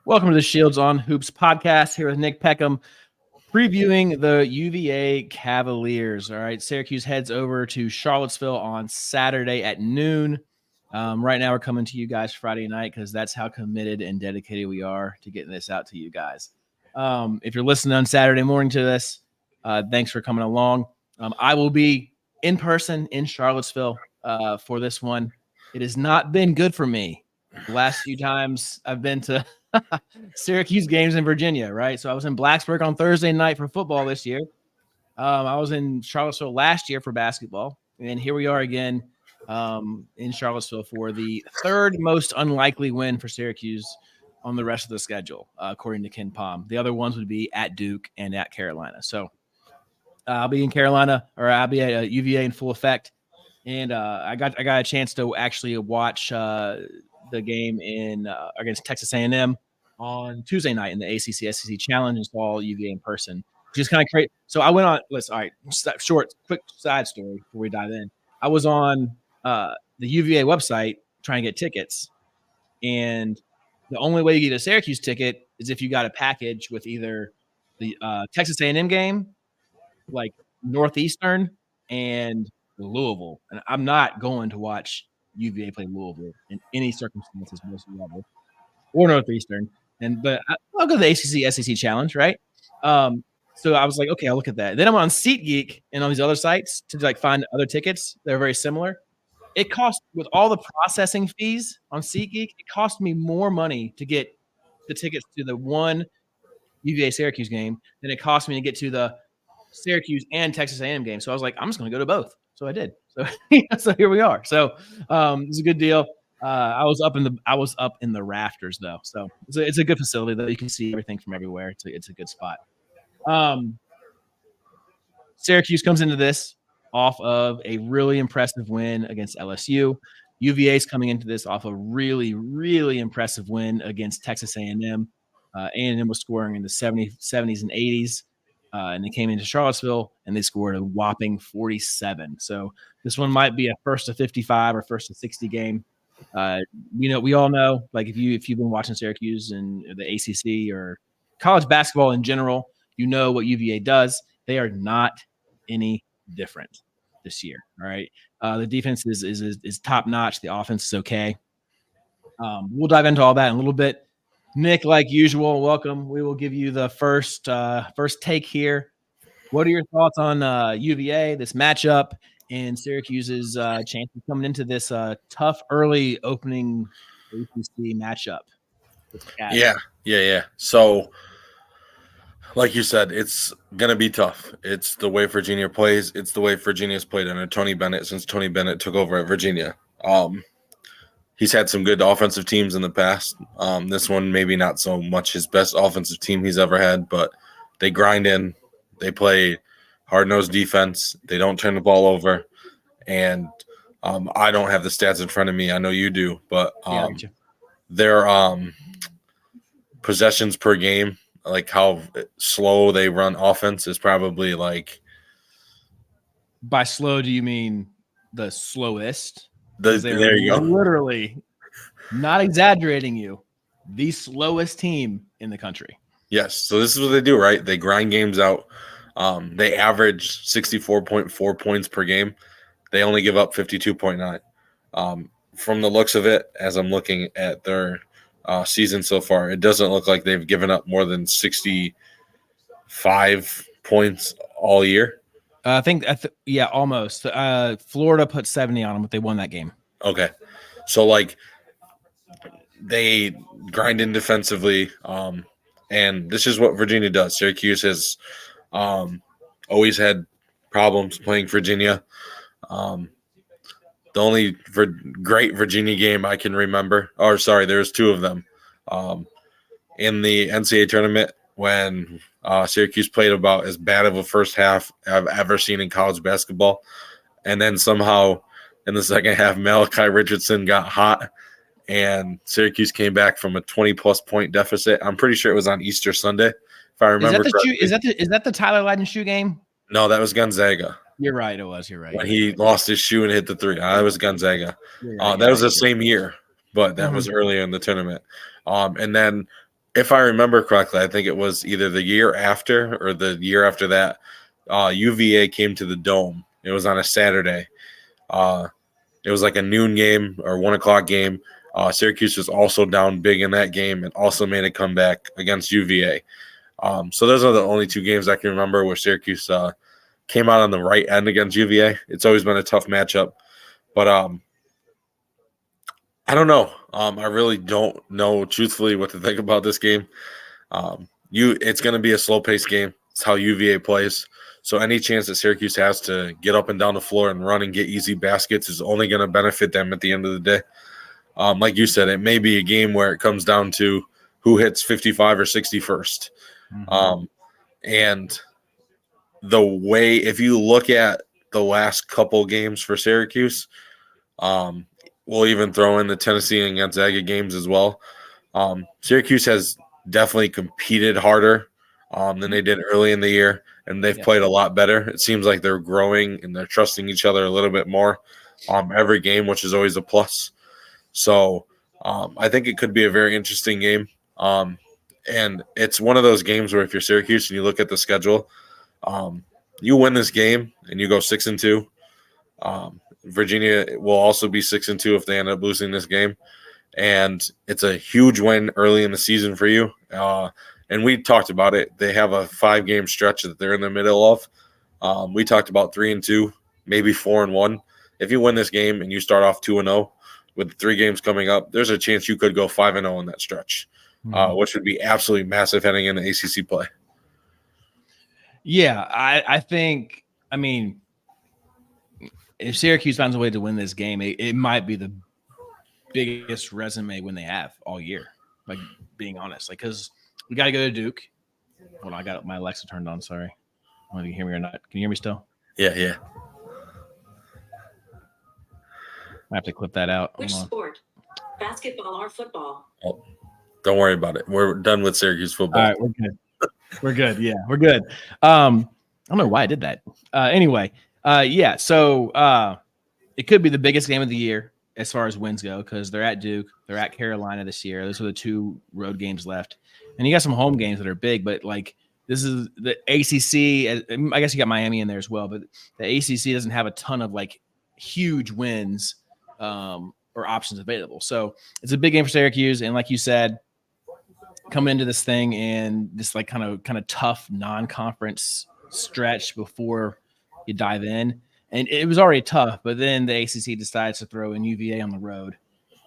Welcome to the Shields on Hoops podcast here with Nick Peckham, previewing the UVA Cavaliers. All right, Syracuse heads over to Charlottesville on Saturday at noon. Right now, we're coming to you guys Friday night because that's how committed and dedicated we are to getting this out to you guys. If you're listening on Saturday morning to this, thanks for coming along. I will be in person in Charlottesville for this one. It has not been good for me the last few times I've been to Syracuse games in Virginia, right? So I was in Blacksburg on Thursday night for football this year. I was in Charlottesville last year for basketball, and here we are again in Charlottesville for the third most unlikely win for Syracuse on the rest of the schedule, according to Ken Palm. The other ones would be at Duke and at Carolina. So I'll be in Carolina, or I'll be at UVA in full effect, and I got a chance to actually watch the game in against Texas A&M on Tuesday night in the ACC SEC Challenge and saw UVA in person, which is kind of crazy. So I went on. Listen, all right, quick side story before we dive in. I was on the UVA website trying to get tickets, and the only way you get a Syracuse ticket is if you got a package with either the Texas A&M game, like Northeastern, and Louisville. And I'm not going to watch UVA play Louisville in any circumstances whatsoever, or Northeastern. But I'll go to the ACC SEC Challenge, right? So I was like, okay, I'll look at that. Then I'm on SeatGeek and on these other sites to like find other tickets that are very similar. It cost, with all the processing fees on SeatGeek, it cost me more money to get the tickets to the one UVA Syracuse game than it cost me to get to the Syracuse and Texas A&M game. So I was like, I'm just going to go to both. So I did. So so here we are. So it's a good deal. I was up in the rafters though. So it's a good facility though. You can see everything from everywhere. It's a good spot. Syracuse comes into this off of a really impressive win against LSU. UVA is coming into this off a really, really impressive win against Texas A&M. A&M was scoring in the 70s and 80s. And they came into Charlottesville and they scored a whopping 47. So this one might be a first to 55 or first to 60 game. We all know, like if you've been watching Syracuse and the ACC or college basketball in general, you know what UVA does. They are not any different this year. All right, the defense is top notch. The offense is okay. We'll dive into all that in a little bit. Nick, like usual, welcome. We will give you the first take here. What are your thoughts on UVA, this matchup, and Syracuse's chances coming into this tough early opening ACC matchup? Yeah. So, like you said, it's going to be tough. It's the way Virginia plays. It's the way Virginia's played under Tony Bennett since Tony Bennett took over at Virginia. He's had some good offensive teams in the past. This one, maybe not so much his best offensive team he's ever had, but they grind in. They play hard-nosed defense. They don't turn the ball over. And I don't have the stats in front of me. I know you do, but their possessions per game, like how slow they run offense, is probably like. By slow, do you mean the slowest? There you go. Literally, not exaggerating you, the slowest team in the country. Yes. So this is what they do, right? They grind games out. They average 64.4 points per game. They only give up 52.9. From the looks of it, as I'm looking at their season so far, it doesn't look like they've given up more than 65 points all year. I think, almost. Florida put 70 on them, but they won that game. Okay. So, like, they grind in defensively, and this is what Virginia does. Syracuse has always had problems playing Virginia. The only great Virginia game I can remember, there's two of them, in the NCAA tournament when Syracuse played about as bad of a first half I've ever seen in college basketball. And then somehow in the second half, Malachi Richardson got hot and Syracuse came back from a 20-plus point deficit. I'm pretty sure it was on Easter Sunday, if I remember correctly. Is that the Tyler Lydon shoe game? No, that was Gonzaga. You're right. It was. You're right. When he lost his shoe and hit the three. That was Gonzaga. That was the same year, but that was earlier in the tournament. And then if I remember correctly, I think it was either the year after or the year after that. UVA came to the Dome. It was on a Saturday. It was like a noon game or 1 o'clock game. Syracuse was also down big in that game and also made a comeback against UVA. So those are the only 2 games I can remember where Syracuse came out on the right end against UVA. It's always been a tough matchup, but I don't know. I really don't know truthfully what to think about this game. It's going to be a slow paced game. It's how UVA plays. So any chance that Syracuse has to get up and down the floor and run and get easy baskets is only going to benefit them at the end of the day. Like you said, it may be a game where it comes down to who hits 55 or 60 first. Mm-hmm. And the way, if you look at the last couple games for Syracuse, we'll even throw in the Tennessee and Gonzaga games as well. Syracuse has definitely competed harder than they did early in the year, and they've played a lot better. It seems like they're growing and they're trusting each other a little bit more every game, which is always a plus. So I think it could be a very interesting game. And it's one of those games where if you're Syracuse and you look at the schedule, you win this game and you go 6-2. Virginia will also be 6-2 if they end up losing this game. And it's a huge win early in the season for you. And we talked about it. They have a 5-game stretch that they're in the middle of. We talked about 3-2, maybe 4-1. If you win this game and you start off 2-0 with 3 games coming up, there's a chance you could go 5-0 in that stretch, which would be absolutely massive heading into ACC play. Yeah, I think, I mean, if Syracuse finds a way to win this game, it might be the biggest resume win they have all year, like being honest. Like, because we got to go to Duke. Well, I got my Alexa turned on. Sorry. I don't know if you can hear me or not. Can you hear me still? Yeah. I have to clip that out. Which sport? Basketball or football? Oh, don't worry about it. We're done with Syracuse football. All right, we're good. We're good. Yeah, we're good. I don't know why I did that. Anyway, yeah. So it could be the biggest game of the year as far as wins go because they're at Duke, they're at Carolina this year. Those are the 2 road games left, and you got some home games that are big. But like this is the ACC. I guess you got Miami in there as well, but the ACC doesn't have a ton of like huge wins or options available. So it's a big game for Syracuse, and like you said, coming into this thing and this like kind of tough non-conference stretch before you dive in. And it was already tough, but then the ACC decides to throw in UVA on the road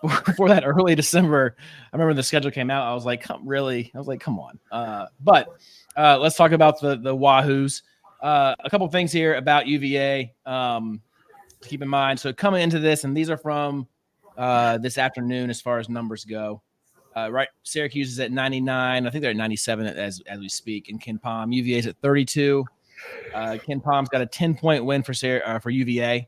before that early December. I remember the schedule came out. I was like, really? I was like, come on. But let's talk about the Wahoos. A couple things here about UVA to keep in mind. So coming into this, and these are from this afternoon as far as numbers go. Right, Syracuse is at 99. I think they're at 97 as we speak. And Ken Palm, UVA is at 32. Ken Palm's got a 10-point win for UVA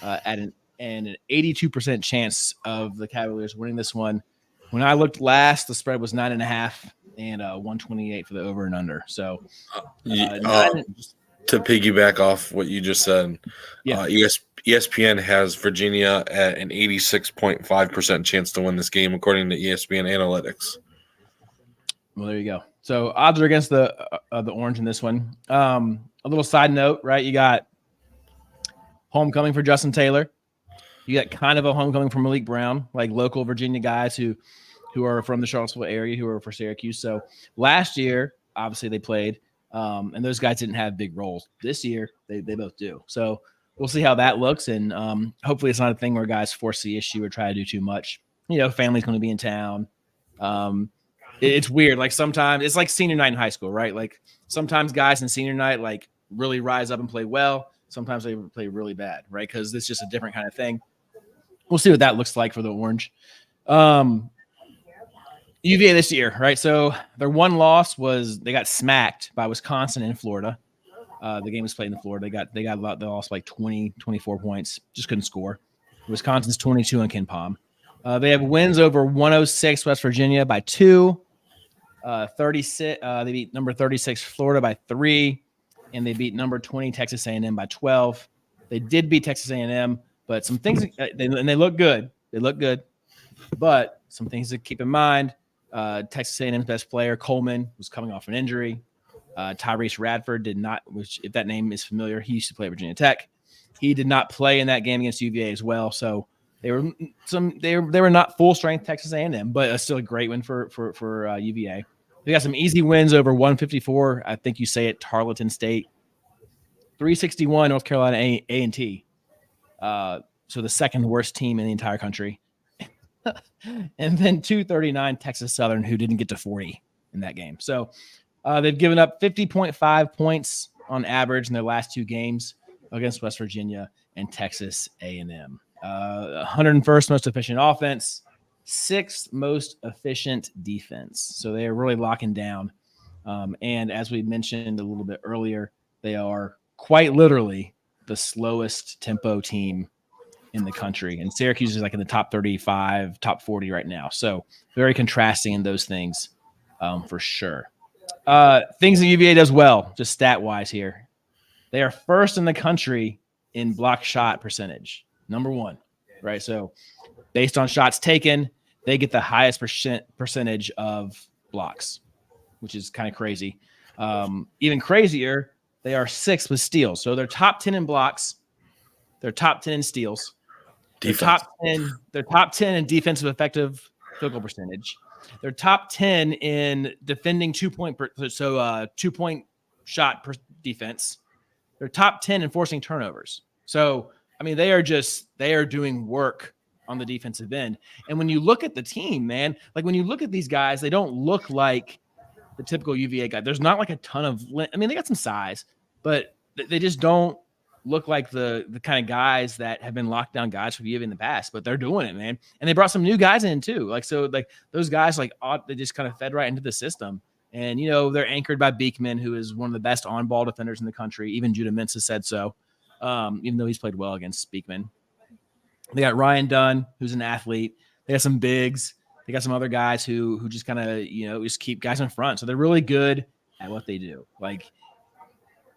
at an 82% chance of the Cavaliers winning this one. When I looked last, the spread was 9.5 and 128 for the over and under. So to piggyback off what you just said, ESPN has Virginia at an 86.5% chance to win this game, according to ESPN Analytics. Well, there you go. So odds are against the Orange in this one. A little side note, right? You got homecoming for Justin Taylor. You got kind of a homecoming for Malik Brown, like local Virginia guys who are from the Charlottesville area who are for Syracuse. So last year, obviously they played, and those guys didn't have big roles. This year, they both do. So we'll see how that looks, and hopefully it's not a thing where guys force the issue or try to do too much. You know, family's going to be in town. It's weird. Like sometimes it's like senior night in high school, right? Like sometimes guys in senior night like really rise up and play well. Sometimes they play really bad, right? Because it's just a different kind of thing. We'll see what that looks like for the Orange. UVA this year, right? So their one loss was they got smacked by Wisconsin and Florida. The game was played in Florida. They lost like 20, 24 points. Just couldn't score. Wisconsin's 22 on Ken Palm. They have wins over 106 West Virginia by 2. 36. They beat number 36 Florida by 3, and they beat number 20 Texas A&M by 12. They did beat Texas A&M, but some things and they look good. They look good, but some things to keep in mind. Texas A&M's best player, Coleman, was coming off an injury. Tyrese Radford did not, which if that name is familiar, he used to play at Virginia Tech. He did not play in that game against UVA as well. So they were not full strength Texas A&M, but still a great win for UVA. They got some easy wins over 154. I think you say it, Tarleton State, 361 North Carolina A&T. So the second worst team in the entire country. And then 239 Texas Southern, who didn't get to 40 in that game. So they've given up 50.5 points on average in their last two games against West Virginia and Texas A&M. 101st most efficient offense, 6th most efficient defense. So they are really locking down. And as we mentioned a little bit earlier, they are quite literally the slowest tempo team in the country. And Syracuse is like in the top 35, top 40 right now. So very contrasting in those things for sure. Things that UVA does well, just stat-wise here. They are first in the country in block shot percentage, number 1, right? So based on shots taken, they get the highest percentage of blocks, which is kind of crazy. Even crazier, they are 6th with steals. So they're top 10 in blocks. They're top 10 in steals. They're top 10 in defensive effective field goal percentage. They're top 10 in defending 2-point shot per defense. They're top 10 in forcing turnovers. So, I mean, they are doing work on the defensive end. And when you look at the team, man, like when you look at these guys, they don't look like the typical UVA guy. There's not like a ton of, I mean, they got some size, but they just don't look like the kind of guys that have been lockdown guys for UVA in the past, but they're doing it, man. And they brought some new guys in too. Like, so like those guys, like they just kind of fed right into the system. And, you know, they're anchored by Beekman, who is one of the best on-ball defenders in the country. Even Judah Mintz has said so, even though he's played well against Beekman. They got Ryan Dunn, who's an athlete. They got some bigs. They got some other guys who just kind of, you know, just keep guys in front. So they're really good at what they do. Like,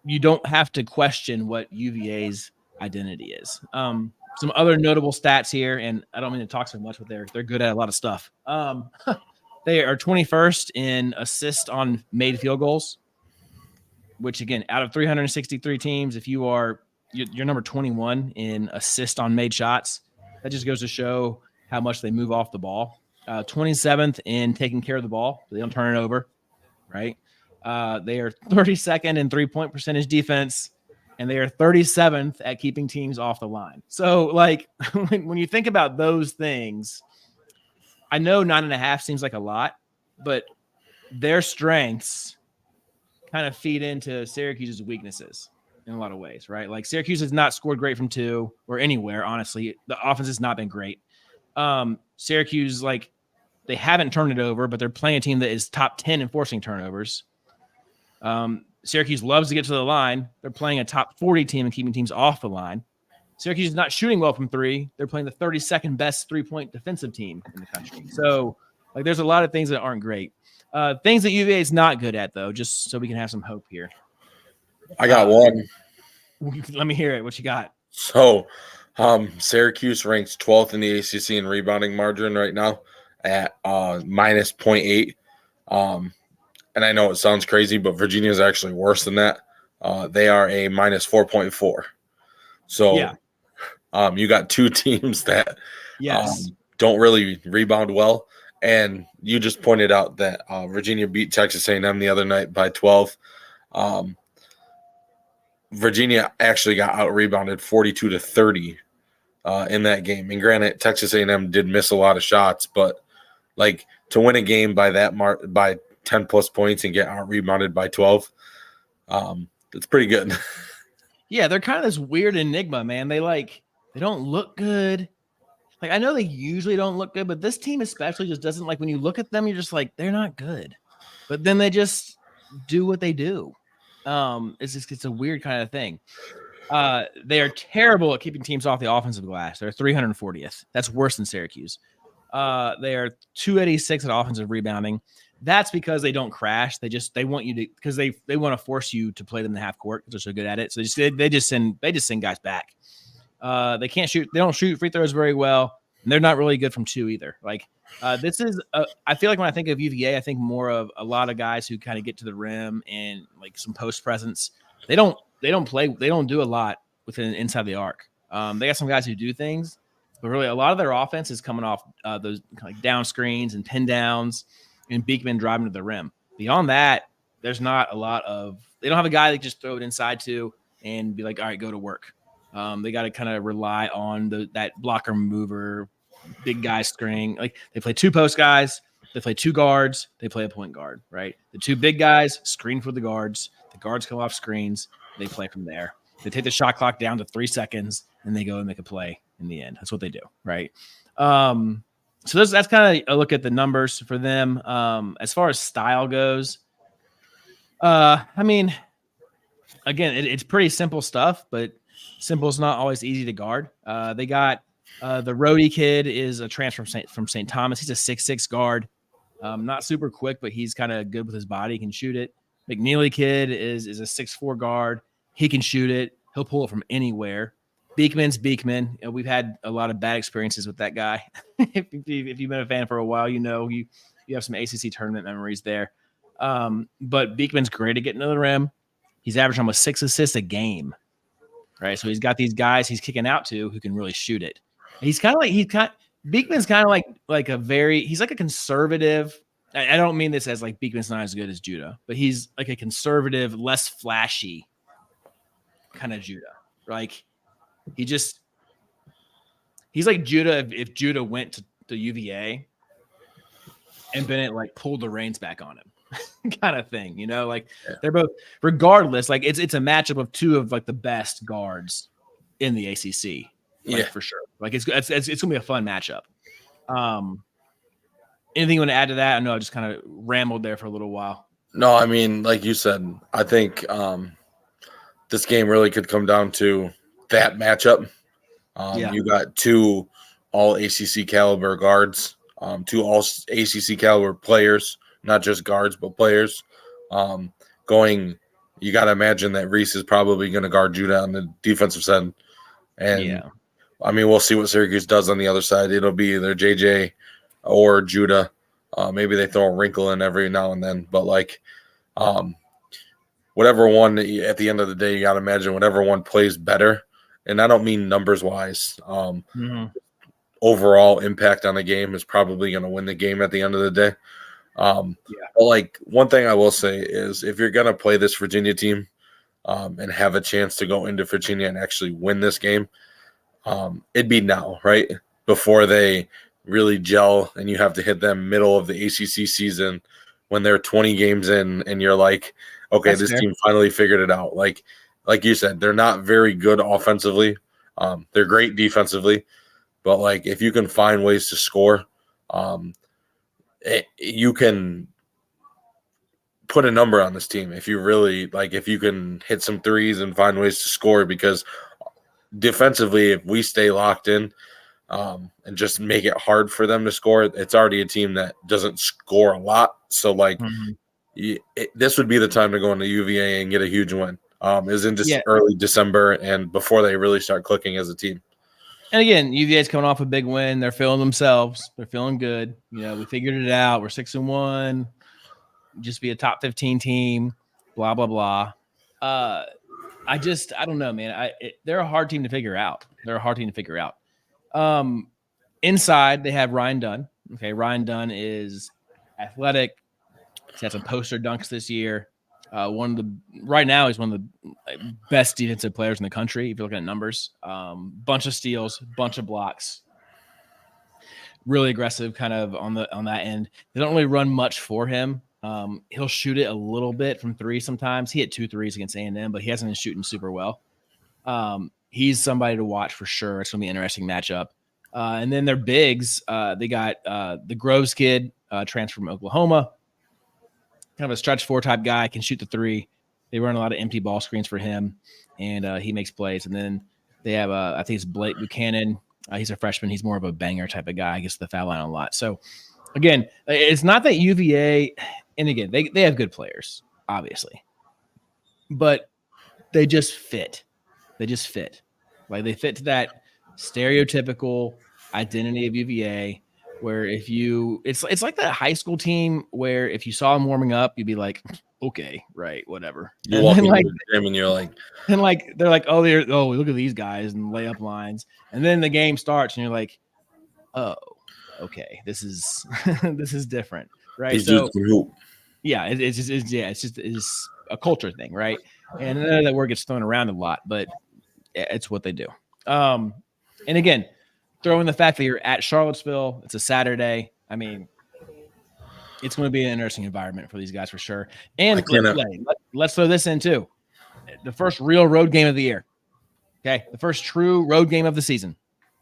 you don't have to question what UVA's identity is. Some other notable stats here, and I don't mean to talk so much, but they're good at a lot of stuff. They are 21st in assists on made field goals, which again, out of 363 teams, if you're number 21 in assist on made shots, that just goes to show how much they move off the ball. 27th in taking care of the ball. So they don't turn it over, right? They are 32nd in 3-point percentage defense, and they are 37th at keeping teams off the line. So, like, when you think about those things, I know 9.5 seems like a lot, but their strengths kind of feed into Syracuse's weaknesses in a lot of ways, right? Like, Syracuse has not scored great from 2 or anywhere, honestly. The offense has not been great. Syracuse, like, they haven't turned it over, but they're playing a team that is top 10 in forcing turnovers. Syracuse loves to get to the line. They're playing a top 40 team and keeping teams off the line. Syracuse is not shooting well from 3. They're playing the 32nd best 3-point defensive team in the country. So, like, there's a lot of things that aren't great. Things that UVA is not good at, though, just so we can have some hope here. I got one. Let me hear it. What you got? So, Syracuse ranks 12th in the ACC in rebounding margin right now at minus 0.8. And I know it sounds crazy, but Virginia is actually worse than that. They are a minus 4.4. So, yeah. You got two teams that don't really rebound well. And you just pointed out that Virginia beat Texas A&M the other night by 12. Virginia actually got out-rebounded 42-30 in that game. And granted, Texas A&M did miss a lot of shots, but like to win a game by that by 10-plus points and get out-rebounded by 12, that's pretty good. Yeah, they're kind of this weird enigma, man. They don't look good. Like, I know they usually don't look good, but this team especially just doesn't, like, when you look at them, you're just like, they're not good. But then they just do what they do. It's a weird kind of thing. They are terrible at keeping teams off the offensive glass. They're 340th. That's worse than Syracuse. They are 286 at offensive rebounding. That's because they don't crash. They want you to, because they want to force you to play them in the half court because they're so good at it. So they just send guys back. They can't shoot. They don't shoot free throws very well, and they're not really good from 2 either. Like, This is, I feel like when I think of UVA, I think more of a lot of guys who kind of get to the rim and like some post presence. They don't do a lot within inside the arc. They got some guys who do things, but really a lot of their offense is coming off those like down screens and pin downs and Beekman driving to the rim. Beyond that, there's not a lot of. They don't have a guy they just throw it inside to and be like, all right, go to work. They got to kind of rely on that blocker mover, big guy screen. Like they play two post guys, they play two guards, they play a point guard, right? The two big guys screen for the guards come off screens, they play from there. They take the shot clock down to 3 seconds and they go and make a play in the end. That's what they do, right? So that's kind of a look at the numbers for them. As far as style goes, I mean, again, it's pretty simple stuff, but simple is not always easy to guard. They got the roadie kid is a transfer from St. Thomas. He's a 6'6" guard. Not super quick, but he's kind of good with his body. He can shoot it. McNeely kid is a 6'4" guard. He can shoot it. He'll pull it from anywhere. Beekman's Beekman. We've had a lot of bad experiences with that guy. if you've been a fan for a while, you have some ACC tournament memories there. But Beekman's great at getting to the rim. He's averaging almost 6 assists a game, right? So he's got these guys he's kicking out to who can really shoot it. He's kind of like Beekman's kind of like he's like a conservative. I don't mean this as like Beekman's not as good as Judah, but he's like a conservative, less flashy kind of Judah. Like he's like Judah if Judah went to UVA and Bennett like pulled the reins back on him, kind of thing. They're both regardless. Like it's a matchup of two of like the best guards in the ACC. For sure. Like it's gonna be a fun matchup. Anything you want to add to that? I know I just kind of rambled there for a little while. No, I mean, like you said, I think this game really could come down to that matchup. You got two all ACC caliber guards, two all ACC caliber players, not just guards but players. You got to imagine that Reese is probably going to guard Judah on the defensive side, and I mean, we'll see what Syracuse does on the other side. It'll be either JJ or Judah. Maybe they throw a wrinkle in every now and then. But, whatever one, at the end of the day, you got to imagine whatever one plays better. And I don't mean numbers-wise. Overall impact on the game is probably going to win the game at the end of the day. But, one thing I will say is if you're going to play this Virginia team and have a chance to go into Virginia and actually win this game, it'd be now, right? Before they really gel and you have to hit them middle of the ACC season when they're 20 games in and you're like, okay, that's this fair. Team finally figured it out. Like you said, they're not very good offensively. They're great defensively, but if you can find ways to score, you can put a number on this team. If you really if you can hit some threes and find ways to score, because defensively, if we stay locked in and just make it hard for them to score, it's already a team that doesn't score a lot. So, this would be the time to go into UVA and get a huge win. Is in early December and before they really start clicking as a team. And again, UVA's coming off a big win. They're feeling themselves. They're feeling good. We figured it out. We're 6-1. Just be a top 15 team. Blah blah blah. I don't know, man. They're a hard team to figure out. Inside, they have Ryan Dunn. Okay, Ryan Dunn is athletic. He's had some poster dunks this year. Right now, he's one of the best defensive players in the country. If you're looking at numbers, bunch of steals, bunch of blocks. Really aggressive, kind of on that end. They don't really run much for him. He'll shoot it a little bit from three sometimes. He hit 2 threes against A&M, but he hasn't been shooting super well. He's somebody to watch for sure. It's going to be an interesting matchup. And then their bigs, they got the Groves kid, transfer from Oklahoma. Kind of a stretch 4 type guy, can shoot the 3. They run a lot of empty ball screens for him, and he makes plays. And then they have, I think it's Blake Buchanan. He's a freshman. He's more of a banger type of guy. He gets the foul line a lot. So, again, it's not that UVA – and, again, they have good players, obviously. But they just fit. They fit to that stereotypical identity of UVA where if it's like that high school team where if you saw them warming up, you'd be like, okay, right, whatever. You And walk then into like the gym and you're like, they're like, oh, look at these guys and layup lines. And then the game starts and you're like, oh, okay, this is this is different, right? these dudes So can hoop. yeah, it's a culture thing, right? And I know that word gets thrown around a lot, but it's what they do. And again, throw in the fact that you're at Charlottesville. It's a Saturday. I mean, it's going to be an interesting environment for these guys for sure. And let's throw this in too. The first real road game of the year. Okay, the first true road game of the season.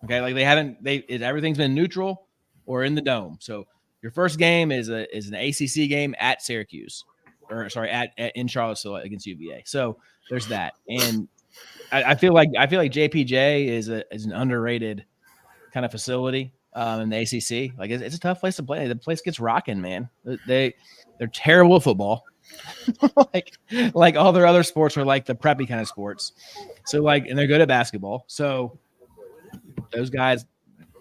Okay, like everything's been neutral or in the dome. So your first game is an ACC game at Syracuse, or sorry, in Charlottesville against UVA. So there's that, and I feel like JPJ is an underrated kind of facility in the ACC. Like it's a tough place to play. The place gets rocking, man. They're terrible at football. like all their other sports are like the preppy kind of sports. So and they're good at basketball. So those guys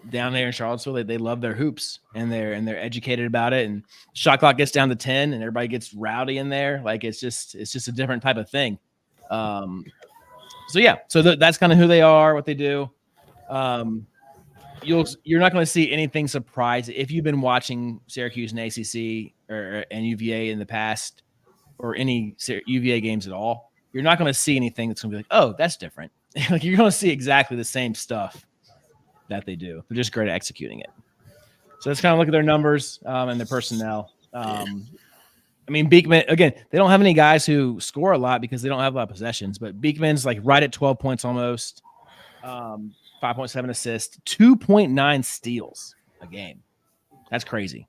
down there in Charlottesville, they love their hoops and they're educated about it. And shot clock gets down to 10 and everybody gets rowdy in there. Like it's just a different type of thing. So yeah, so that's kind of who they are, what they do. You're not going to see anything surprising if you've been watching Syracuse and ACC and UVA in the past, or any UVA games at all. You're not going to see anything that's going to be like, oh, that's different. Like you're going to see exactly the same stuff that they do. They're just great at executing it. So let's kind of look at their numbers and their personnel. I mean, Beekman, again, they don't have any guys who score a lot because they don't have a lot of possessions, but Beekman's like right at 12 points almost, 5.7 assists, 2.9 steals a game. That's crazy.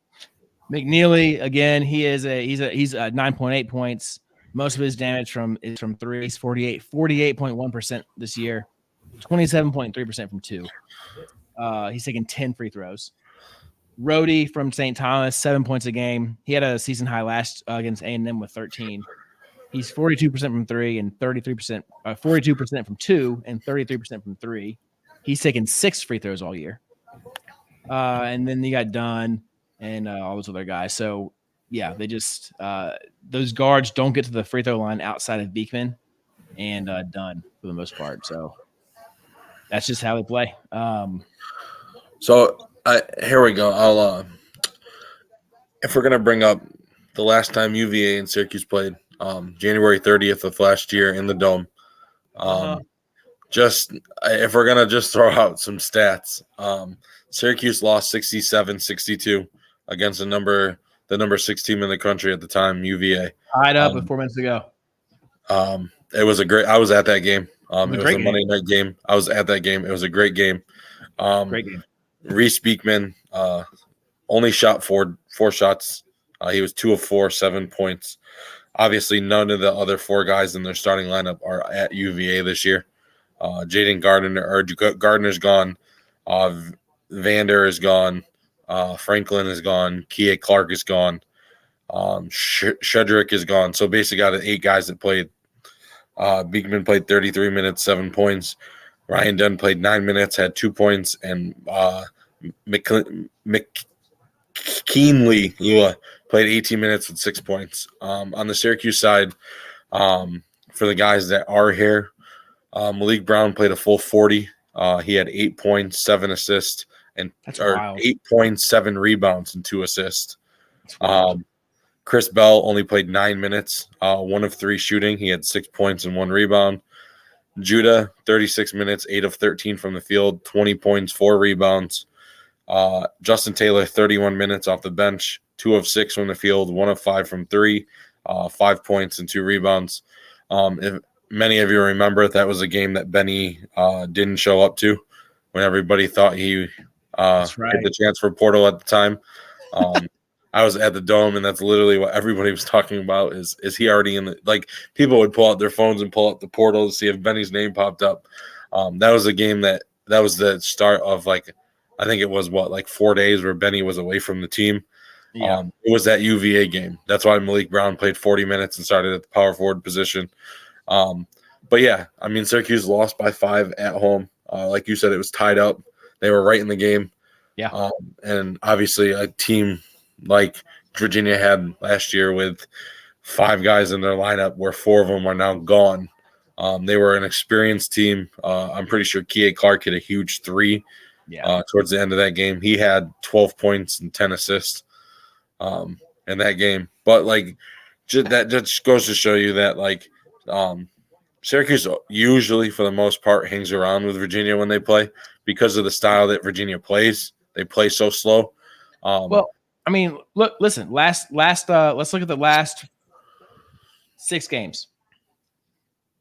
McNeely, again, he's 9.8 points. Most of his damage is from three. He's 48.1% this year, 27.3% from two. He's taking 10 free throws. Rhodey from St. Thomas, 7 points a game. He had a season high last against A&M with 13. He's 42% from three and 42% from two and 33% from three. He's taken 6 free throws all year. And then you got Dunn and all those other guys. So yeah, they just those guards don't get to the free throw line outside of Beekman and Dunn for the most part. So that's just how they play. So here we go. I'll if we're gonna bring up the last time UVA and Syracuse played, January 30th of last year in the Dome. Just if we're gonna just throw out some stats, Syracuse lost 67-62 against the number 6 team in the country at the time, UVA. Tied up with 4 minutes to go. It was I was at that game. It was a Monday night game. I was at that game. It was a great game. Great game. Reese Beekman only shot four shots. He was 2 of 4, 7 points. Obviously, none of the other 4 guys in their starting lineup are at UVA this year. Jaden Gardner's gone. Vander is gone. Franklin is gone. Kia Clark is gone. Shedrick is gone. So basically, out of 8 guys that played, Beekman played 33 minutes, 7 points. Ryan Dunn played 9 minutes, had 2 points, and McKinley played 18 minutes with 6 points. On the Syracuse side, for the guys that are here, Malik Brown played a full 40. He had 8 points, 7 assists, and 8 points, 7 rebounds, and 2 assists. Chris Bell only played 9 minutes, 1 of 3 shooting. He had 6 points and 1 rebound. Judah, 36 minutes, 8 of 13 from the field, 20 points, 4 rebounds. Justin Taylor, 31 minutes off the bench, 2 of 6 from the field, 1 of 5 from 3, 5 points and 2 rebounds. If many of you remember, that was a game that Benny didn't show up to when everybody thought he had the transfer portal at the time. I was at the Dome, and that's literally what everybody was talking about is he already in the – like, people would pull out their phones and pull up the portal to see if Benny's name popped up. That was a game that was the start of, like, I think it was, 4 days where Benny was away from the team. Yeah. It was that UVA game. That's why Malik Brown played 40 minutes and started at the power forward position. But, yeah, I mean, Syracuse lost by 5 at home. Like you said, it was tied up. They were right in the game. Yeah. And obviously a team like Virginia had last year with 5 guys in their lineup where 4 of them are now gone. They were an experienced team. I'm pretty sure Kie Clark hit a huge 3 towards the end of that game. He had 12 points and 10 assists in that game. But like that just goes to show you that like Syracuse usually for the most part hangs around with Virginia when they play because of the style that Virginia plays. They play so slow. Well, I mean, listen, let's look at the last 6 games.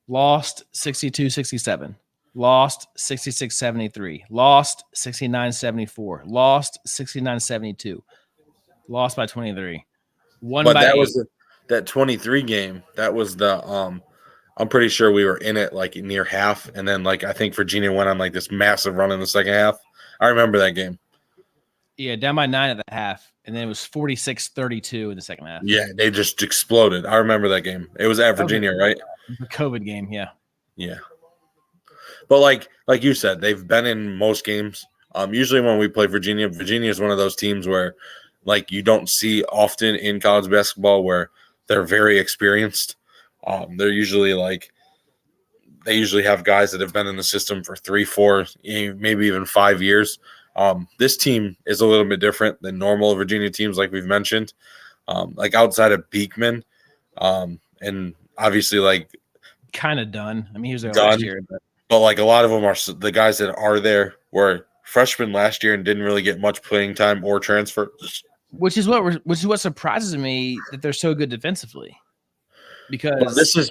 Lost 62-67. Lost 66-73. Lost 69-74. Lost 69-72. Lost by 23. Won but by that 8. was that 23 game. That was the I'm pretty sure we were in it like near half, and then like I think Virginia went on like this massive run in the second half. I remember that game. Yeah, down by 9 at the half, and then it was 46-32 in the second half. Yeah, they just exploded. I remember that game. It was at Virginia, right? The COVID game, yeah. Yeah. But like you said, they've been in most games. Usually when we play Virginia, Virginia is one of those teams where like you don't see often in college basketball where they're very experienced. They're usually like they usually have guys that have been in the system for 3, 4, maybe even 5 years. This team is a little bit different than normal Virginia teams, like we've mentioned. Like outside of Beekman, and obviously like kind of done. I mean, he was there done, last year, but like a lot of them are the guys that are there were freshmen last year and didn't really get much playing time or transfer. Which is what surprises me that they're so good defensively. Because this is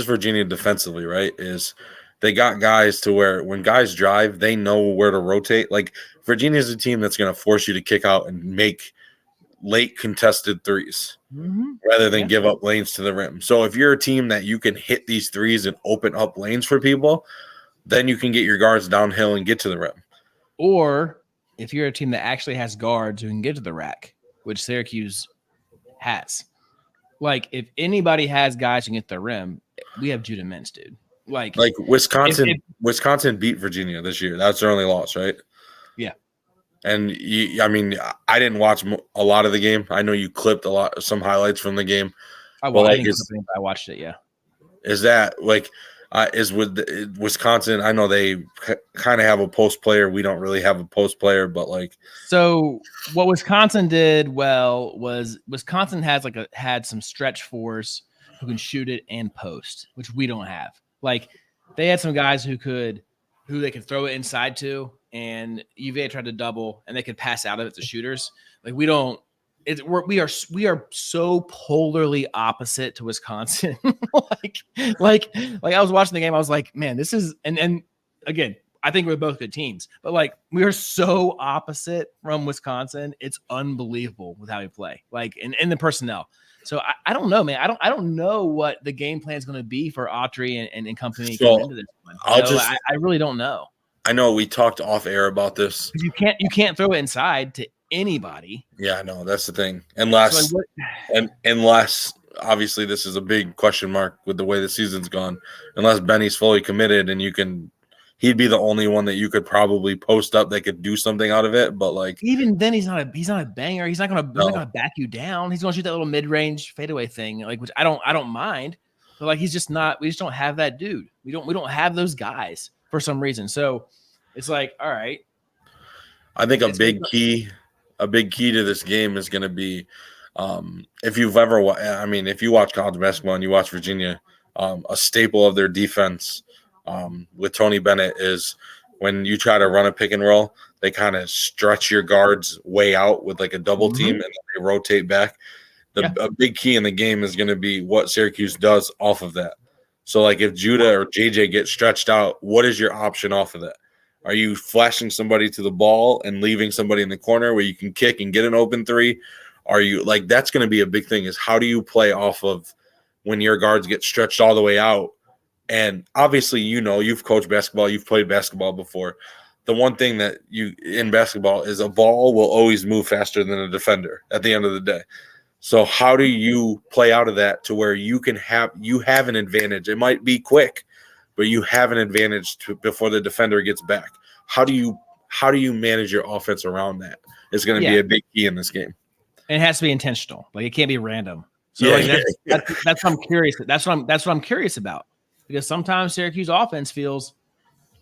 Virginia defensively, right? Is they got guys to where when guys drive, they know where to rotate. Like Virginia is a team that's going to force you to kick out and make late contested threes rather than give up lanes to the rim. So if you're a team that you can hit these threes and open up lanes for people, then you can get your guards downhill and get to the rim. Or if you're a team that actually has guards who can get to the rack, which Syracuse has. Like, if anybody has guys who can get the rim, we have Judah Mintz, dude. Like Wisconsin beat Virginia this year. That's their only loss, right? Yeah. And I mean, I didn't watch a lot of the game. I know you clipped some highlights from the game. I watched it. Yeah. Is that like is with Wisconsin? I know they kind of have a post player. We don't really have a post player, but like. So what Wisconsin did well was Wisconsin had some stretch fours who can shoot it and post, which we don't have. Like they had some guys who they could throw it inside to, and UVA tried to double, and they could pass out of it to shooters. Like we don't. We are so polarly opposite to Wisconsin. like I was watching the game, I was like, man, this is and again, I think we're both good teams, but like we are so opposite from Wisconsin. It's unbelievable with how we play, like in the personnel. So I don't know, man. I don't know what the game plan is going to be for Autry and company coming into this one. I really don't know. I know we talked off air about this. You can't throw it inside to anybody. Yeah, I know that's the thing. Unless obviously this is a big question mark with the way the season's gone. Unless Benny's fully committed and he'd be the only one that you could probably post up that could do something out of it. But like even then, he's not a banger. He's not gonna back you down. He's gonna shoot that little mid-range fadeaway thing, like which I don't mind. But like he's just not. We just don't have that dude. We don't have those guys for some reason. So it's like, all right. I think a big key to this game is going to be if you watch college basketball and you watch Virginia, a staple of their defense with Tony Bennett is when you try to run a pick and roll, they kind of stretch your guards way out with like a double team and then they rotate back. A big key in the game is going to be what Syracuse does off of that. So like if Judah or JJ get stretched out, what is your option off of that? Are you flashing somebody to the ball and leaving somebody in the corner where you can kick and get an open three? Are you like that's going to be a big thing is how do you play off of when your guards get stretched all the way out? And obviously, you've coached basketball, you've played basketball before. The one thing that in basketball is a ball will always move faster than a defender at the end of the day. So how do you play out of that to where you have an advantage? It might be quick, but you have an advantage before the defender gets back. How do how do you manage your offense around that? It's going to be a big key in this game. And it has to be intentional. Like, it can't be random. So that's what I'm curious. That's what I'm curious about, because sometimes Syracuse offense feels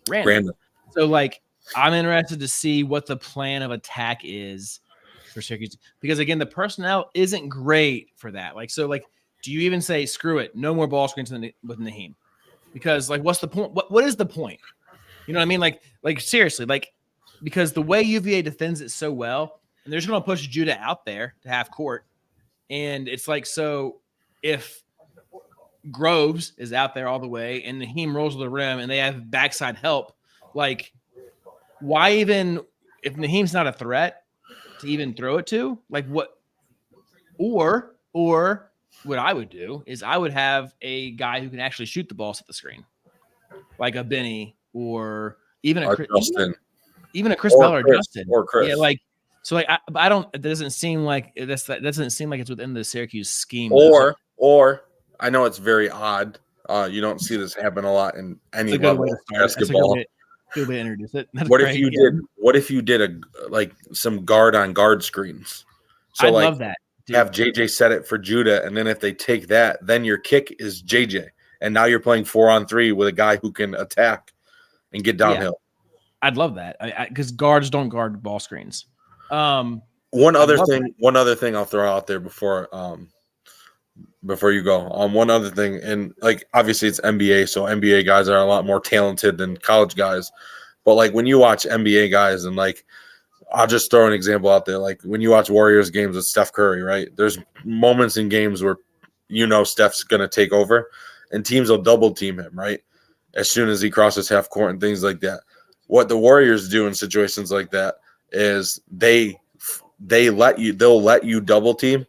random. So like, I'm interested to see what the plan of attack is for Syracuse, because again, the personnel isn't great for that. Like, so like, do you even say screw it, no more ball screens with Naheem? Because like, what's the point? What is the point? You know what I mean? Like seriously, like, because the way UVA defends it so well, and they're just going to push Judah out there to half court. And it's like, so if Groves is out there all the way and Naheem rolls to the rim and they have backside help, like, why even, if Naheem's not a threat to even throw it to, like, what? Or what I would do is I would have a guy who can actually shoot the balls at the screen, like a Benny or even a Justin, even a Chris Bell or Justin or Chris. Yeah, like, so like, I don't. It doesn't seem like that doesn't seem like it's within the Syracuse scheme. Or I know it's very odd. You don't see this happen a lot in any level of basketball. Good way to introduce it. That's what great. if you did some guard on guard screens? So I love that. Dude. Have JJ set it for Judah, and then if they take that, then your kick is JJ, and now you're playing 4-on-3 with a guy who can attack and get downhill. Yeah. I'd love that, because guards don't guard ball screens. One other thing I'll throw out there before you go. One other thing, and like, obviously it's NBA, so NBA guys are a lot more talented than college guys. But like, when you watch NBA guys, and like, I'll just throw an example out there. Like, when you watch Warriors games with Steph Curry, right? There's moments in games where Steph's going to take over, and teams will double team him, right? As soon as he crosses half court and things like that. What the Warriors do in situations like that is they'll let you double team,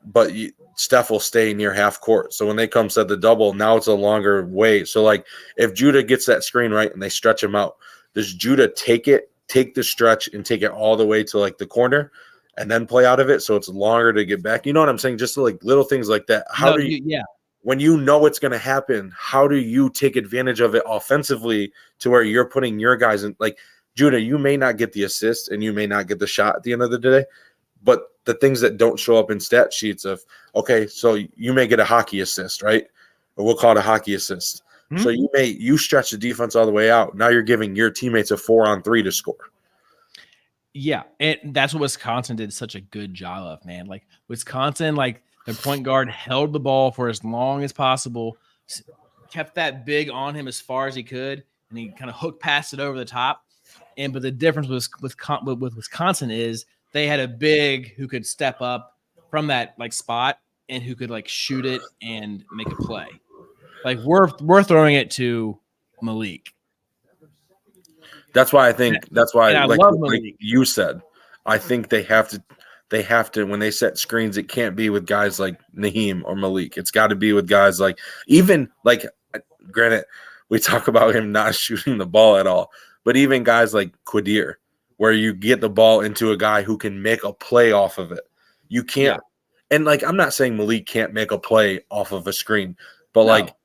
but Steph will stay near half court. So when they come set the double, now it's a longer way. So like, if Judah gets that screen right and they stretch him out, does Judah take the stretch and take it all the way to like the corner and then play out of it, so it's longer to get back? You know what I'm saying? Just like little things like that. When you know it's going to happen, how do you take advantage of it offensively to where you're putting your guys in? Like, Judah, you may not get the assist and you may not get the shot at the end of the day, but the things that don't show up in stat sheets of, okay, so you may get a hockey assist, right? Or we'll call it a hockey assist. Mm-hmm. So you stretch the defense all the way out. Now you're giving your teammates a 4-on-3 to score. Yeah, and that's what Wisconsin did such a good job of, man. Like, Wisconsin, like, the point guard held the ball for as long as possible, kept that big on him as far as he could, and he kind of hook passed it over the top. But the difference with Wisconsin is they had a big who could step up from that like spot and who could like shoot it and make a play. Like, we're throwing it to Malik. That's why like you said, I think they have to, when they set screens, it can't be with guys like Naheem or Malik. It's got to be with guys like, even like, granted, we talk about him not shooting the ball at all, but even guys like Quadir, where you get the ball into a guy who can make a play off of it. You can't. Yeah. And like, I'm not saying Malik can't make a play off of a screen, but like,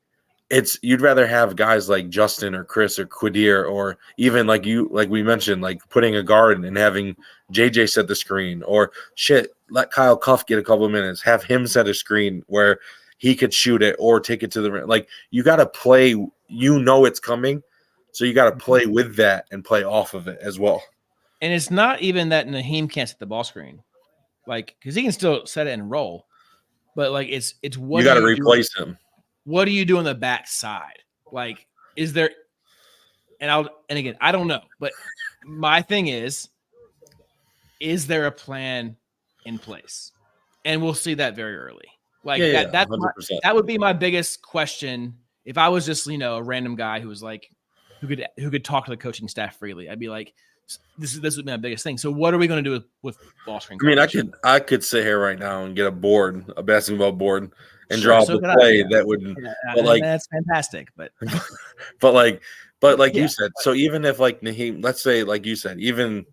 you'd rather have guys like Justin or Chris or Quadir, or even like we mentioned, like putting a guard and having JJ set the screen, or let Kyle Cuff get a couple of minutes, have him set a screen where he could shoot it or take it to the rim. Like, you got to play, it's coming. So you got to play with that and play off of it as well. And it's not even that Naheem can't set the ball screen, like, because he can still set it and roll, but like, it's what you got to replace him. What do you do on the back side? Like, is there, and again, I don't know, but my thing is there a plan in place? And we'll see that very early. Like, that would be my biggest question. If I was just, a random guy who was like, who could talk to the coaching staff freely, I'd be like, this would be my biggest thing. So what are we going to do with ball screen? I mean, I could sit here right now and get a basketball board, and draw up a play that would. But like, that's fantastic. But you said, so even if like Naheem, let's say like you said, even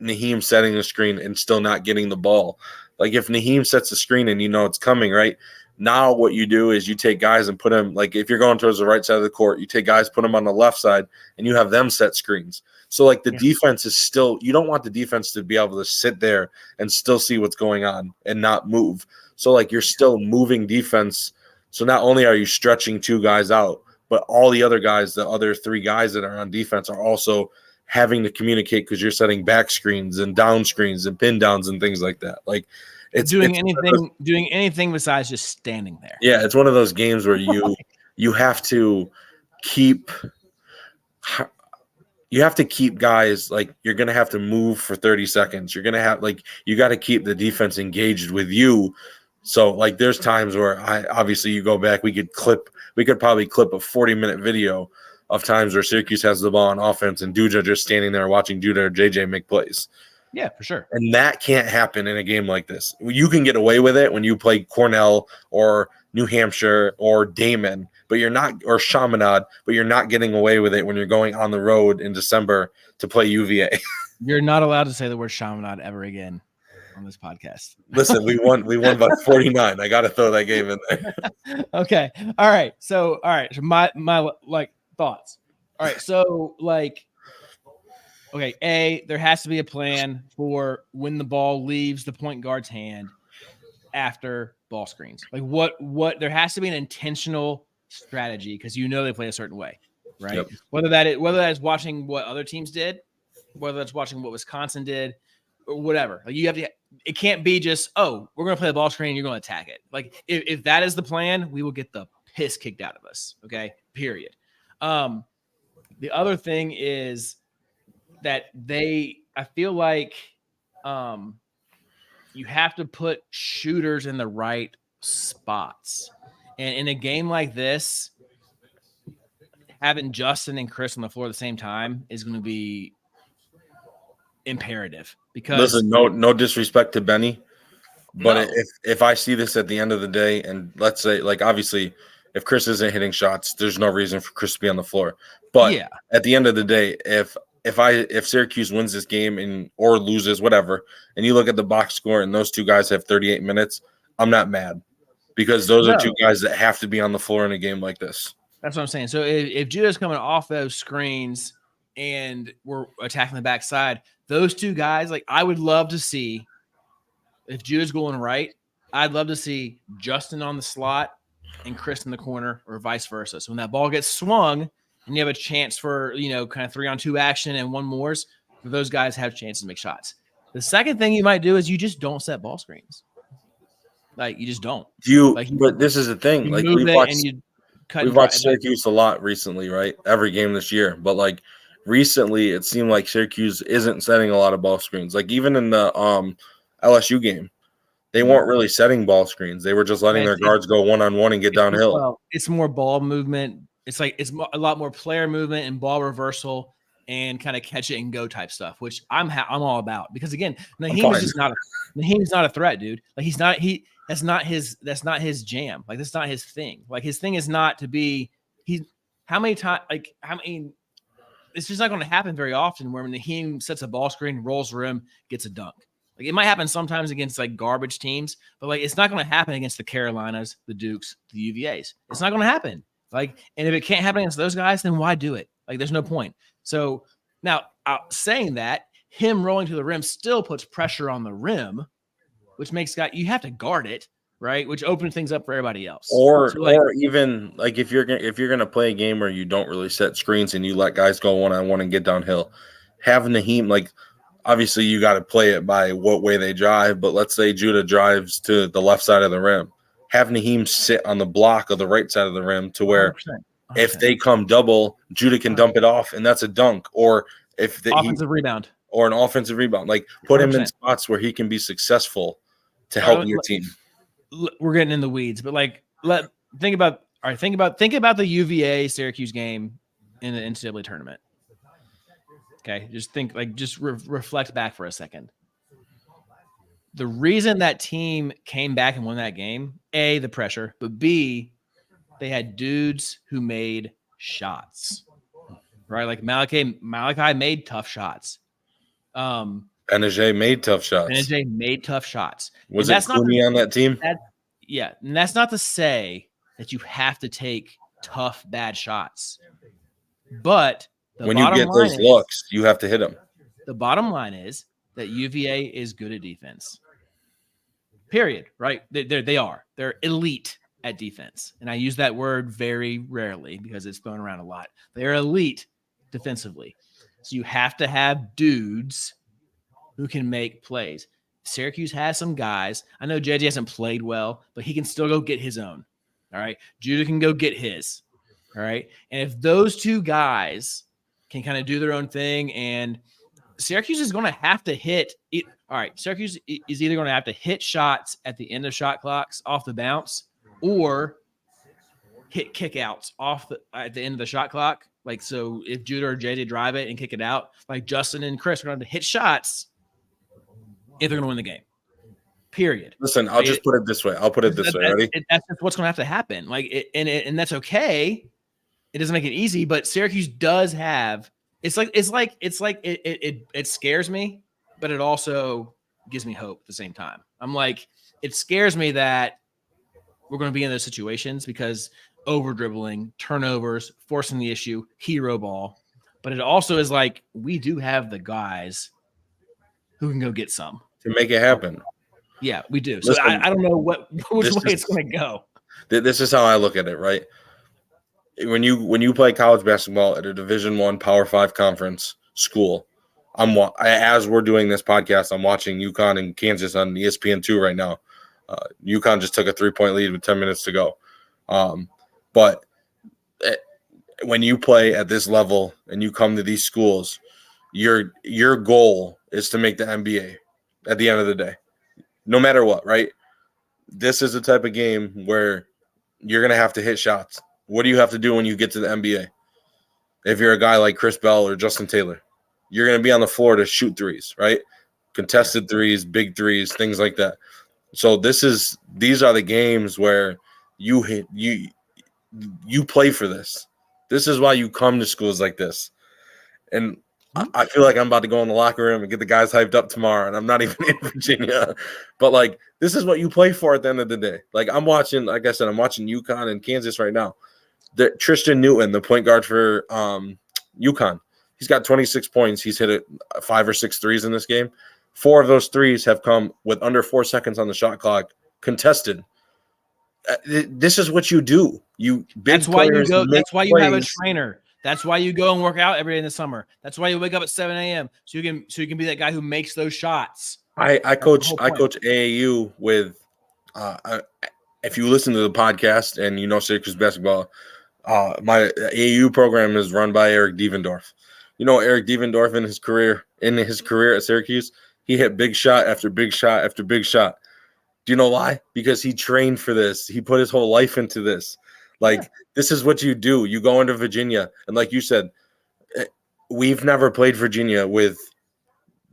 Naheem setting the screen and still not getting the ball, like if Naheem sets the screen and it's coming, right? Now what you do is you take guys and put them, like if you're going towards the right side of the court, you take guys, put them on the left side, and you have them set screens. So like the defense is still, you don't want the defense to be able to sit there and still see what's going on and not move. So like you're still moving defense. So not only are you stretching two guys out, but all the other guys, the other three guys that are on defense are also having to communicate because you're setting back screens and down screens and pin downs and things like that. Like it's doing anything besides just standing there. Yeah, it's one of those games where you have to keep guys, like you're going to have to move for 30 seconds. You're going to have, like, you got to keep the defense engaged with you. So like there's times where obviously you go back, we could probably clip a 40-minute video of times where Syracuse has the ball on offense and dudes are just standing there watching Duda or JJ make plays. Yeah, for sure. And that can't happen in a game like this. You can get away with it when you play Cornell or New Hampshire or Damon, but you're not, or Chaminade, but you're not getting away with it when you're going on the road in December to play UVA. You're not allowed to say the word Chaminade ever again on this podcast. Listen, we won by 49. I got to throw that game in there. Okay. All right. So my like thoughts. All right. So like, okay, there has to be a plan for when the ball leaves the point guard's hand after ball screens. Like what there has to be an intentional strategy because they play a certain way, right? Yep. Whether that is watching what other teams did, whether that's watching what Wisconsin did, or whatever. Like you have to. It can't be just, we're going to play the ball screen and you're going to attack it. Like if that is the plan, we will get the piss kicked out of us. Okay. Period. The other thing is that I feel like you have to put shooters in the right spots. And in a game like this, having Justin and Chris on the floor at the same time is going to be imperative. Because listen, no disrespect to Benny, but if I see this at the end of the day, and let's say, like, obviously, if Chris isn't hitting shots, there's no reason for Chris to be on the floor. But at the end of the day, if Syracuse wins this game or loses, whatever, and you look at the box score and those two guys have 38 minutes, I'm not mad because those are two guys that have to be on the floor in a game like this. That's what I'm saying. So if Judah's coming off those screens and we're attacking the backside, those two guys, like I would love to see if Judah's going right, I'd love to see Justin on the slot and Chris in the corner or vice versa. So when that ball gets swung and you have a chance for, kind of 3-on-2 action and one mores, those guys have chances to make shots. The second thing you might do is you just don't set ball screens. Like you just don't. But this is the thing. Like we've watched Syracuse a lot recently, right? Every game this year. But like recently it seemed like Syracuse isn't setting a lot of ball screens. Like even in the LSU game, they weren't really setting ball screens. They were just letting their guards go one-on-one and get downhill. Well, it's more ball movement. It's like it's a lot more player movement and ball reversal and kind of catch it and go type stuff, which I'm all about. Because again, Naheem's not a threat, dude. Like that's not his jam. Like that's not his thing. Like his thing is not to be it's just not going to happen very often where Naheem sets a ball screen, rolls rim, gets a dunk. Like it might happen sometimes against like garbage teams, but like it's not going to happen against the Carolinas, the Dukes, the UVAs. It's not going to happen. Like, and if it can't happen against those guys, then why do it? Like, there's no point. So now, saying that, him rolling to the rim still puts pressure on the rim, which makes you have to guard it, right? Which opens things up for everybody else. Or even like if you're gonna play a game where you don't really set screens and you let guys go one-on-one and get downhill, have Naheem, like obviously you got to play it by what way they drive. But let's say Judah drives to the left side of the rim, have Naheem sit on the block of the right side of the rim to where 100%. If they come double, Judah can dump it off and that's a dunk. Or if offensive rebound. Or an offensive rebound, like put 100%. Him in spots where he can be successful to help your team. We're getting in the weeds, but like think about the UVA Syracuse game in the NCAA tournament. Okay, just reflect back for a second. The reason that team came back and won that game, A, the pressure, but B, they had dudes who made shots, right? Like Malachi made tough shots. Benajay made tough shots. Was it Clooney on that team? Yeah, and that's not to say that you have to take tough, bad shots. But when you get those looks, you have to hit them. The bottom line is that UVA is good at defense. Period. Right? They are. They're elite at defense. And I use that word very rarely because it's thrown around a lot. They're elite defensively. So you have to have dudes who can make plays. Syracuse has some guys. I know JJ hasn't played well, but he can still go get his own. All right. Judah can go get his. All right. And if those two guys can kind of do their own thing, and Syracuse is going to have to hit it. All right. Syracuse is either going to have to hit shots at the end of shot clocks off the bounce or hit kickouts at the end of the shot clock. Like, so if Judah or JJ drive it and kick it out, like Justin and Chris are going to hit shots if they're going to win the game. Period. Listen, I'll just put it this way. I'll put it this way. Ready? That's just what's going to have to happen. And that's okay. It doesn't make it easy, but Syracuse does have. It scares me, but it also gives me hope at the same time. I'm like, it scares me that we're going to be in those situations because over dribbling, turnovers, forcing the issue, hero ball. But it also is like we do have the guys who can go get some to make it happen. Yeah, we do. So listen, I don't know which way it's going to go. This is how I look at it, right? When you play college basketball at a Division I Power 5 conference school, as we're doing this podcast, I'm watching UConn and Kansas on ESPN2 right now. UConn just took a 3-point lead with 10 minutes to go. But when you play at this level and you come to these schools, your goal is to make the NBA at the end of the day, no matter what, right? This is the type of game where you're going to have to hit shots. What do you have to do when you get to the NBA? If you're a guy like Chris Bell or Justin Taylor, you're going to be on the floor to shoot threes, right? Contested threes, big threes, things like that. So these are the games where you play for this. This is why you come to schools like this. And I feel like I'm about to go in the locker room and get the guys hyped up tomorrow, and I'm not even in Virginia. But, like, this is what you play for at the end of the day. Like, I'm watching UConn and Kansas right now. Tristan Newton, the point guard for UConn, he's got 26 points. He's hit 5 or 6 threes in this game. 4 of those threes have come with under 4 seconds on the shot clock, contested. This is what you do. That's why you go. That's why you have a trainer. That's why you go and work out every day in the summer. That's why you wake up at 7 a.m. so you can be that guy who makes those shots. I coach AAU with. If you listen to the podcast and you know Syracuse basketball, my AAU program is run by Eric Devendorf. You know Eric Devendorf in his career at Syracuse, he hit big shot after big shot after big shot. Do you know why? Because he trained for this. He put his whole life into this. This is what you do. You go into Virginia, and like you said, we've never played Virginia with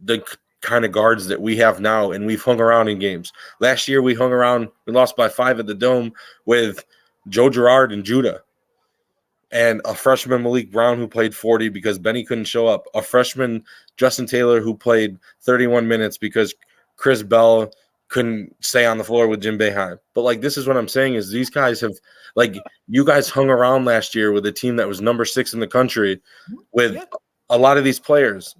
the kind of guards that we have now, and we've hung around in games. Last year, we hung around. We lost by 5 at the Dome with Joe Girard and Judah, and a freshman Malik Brown who played 40 because Benny couldn't show up. A freshman Justin Taylor who played 31 minutes because Chris Bell couldn't stay on the floor with Jim Boeheim. But, this is what I'm saying is these guys have – you guys hung around last year with a team that was number 6 in the country with a lot of these players.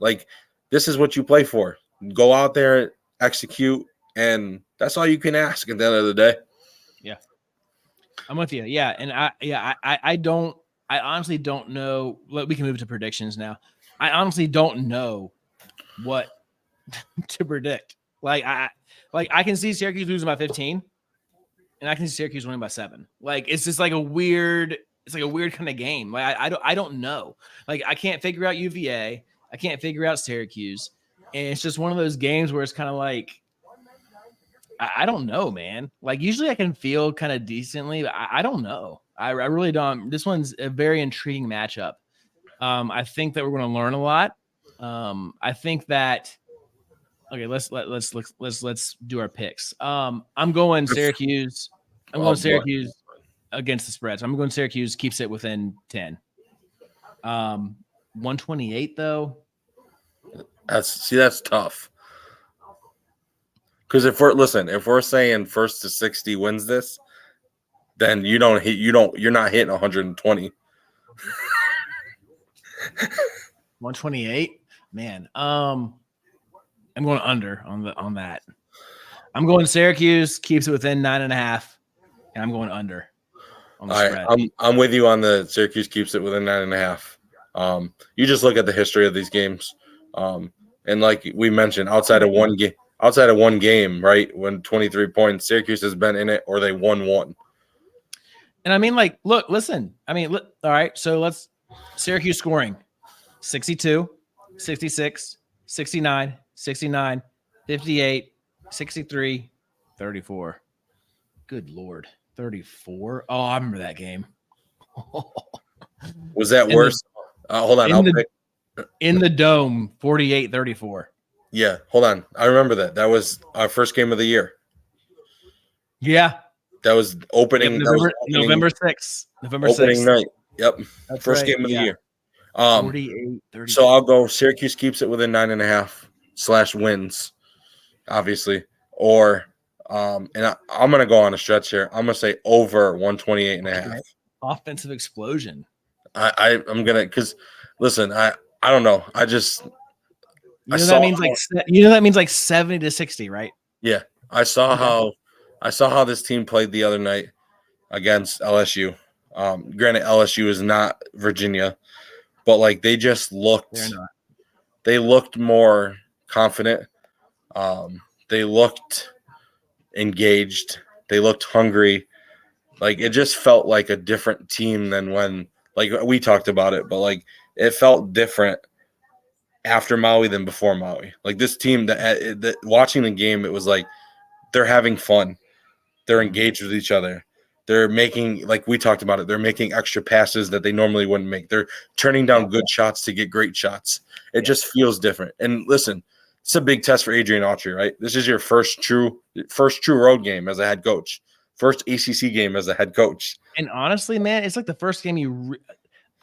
This is what you play for. Go out there, execute, and that's all you can ask at the end of the day. Yeah. I'm with you. Yeah, and I honestly don't know. We can move to predictions now. I honestly don't know what to predict. I can see Syracuse losing by 15, and I can see Syracuse winning by 7. It's just a weird kind of game. I don't know. I can't figure out UVA. I can't figure out Syracuse, and it's just one of those games where it's kind of I don't know, man. Usually I can feel kind of decently, but I don't know. I really don't. This one's a very intriguing matchup. I think that we're going to learn a lot. I think that. Okay, let's do our picks. I'm going Syracuse. I'm going Syracuse against the spread. So I'm going Syracuse keeps it within 10. 128 though. That's tough. Because if we're saying first to 60 wins this, then you're not hitting 120. 128, man. I'm going under on that. I'm going Syracuse keeps it within 9.5, and I'm going under on the spread. I'm with you on the Syracuse keeps it within 9.5. You just look at the history of these games, and like we mentioned, outside of one game, right? When 23 points, Syracuse has been in it, or they won one. And I mean, like, listen. I mean, all right. So let's Syracuse scoring 62, 66, 69, 69, 58, 63, 34. Good Lord. 34. Oh, I remember that game. Was that worse? Hold on. In the dome, 48-34. Yeah, hold on. I remember that. That was our first game of the year. Yeah. That was opening. November 6th. November 6th. Opening night. Yep. That's first right. game of the year. 48-34. So I'll go Syracuse keeps it within 9.5 / wins, obviously. Or I'm going to go on a stretch here. I'm going to say over 128.5. Okay. Offensive explosion. I'm going to, because listen, I don't know. That means like 70 to 60, right? Yeah. I saw how this team played the other night against LSU. Granted, LSU is not Virginia, but like they just looked more confident. They looked engaged. They looked hungry. Like it just felt like a different team than when, like we talked about it, but like it felt different after Maui than before Maui. Like this team that watching the game, it was like they're having fun. They're engaged with each other. They're making, like we talked about it, they're making extra passes that they normally wouldn't make. They're turning down good shots to get great shots. It just feels different. And listen, it's a big test for Adrian Autry, right? This is your first true road game as a head coach, first ACC game as a head coach. And honestly, man, it's like the first game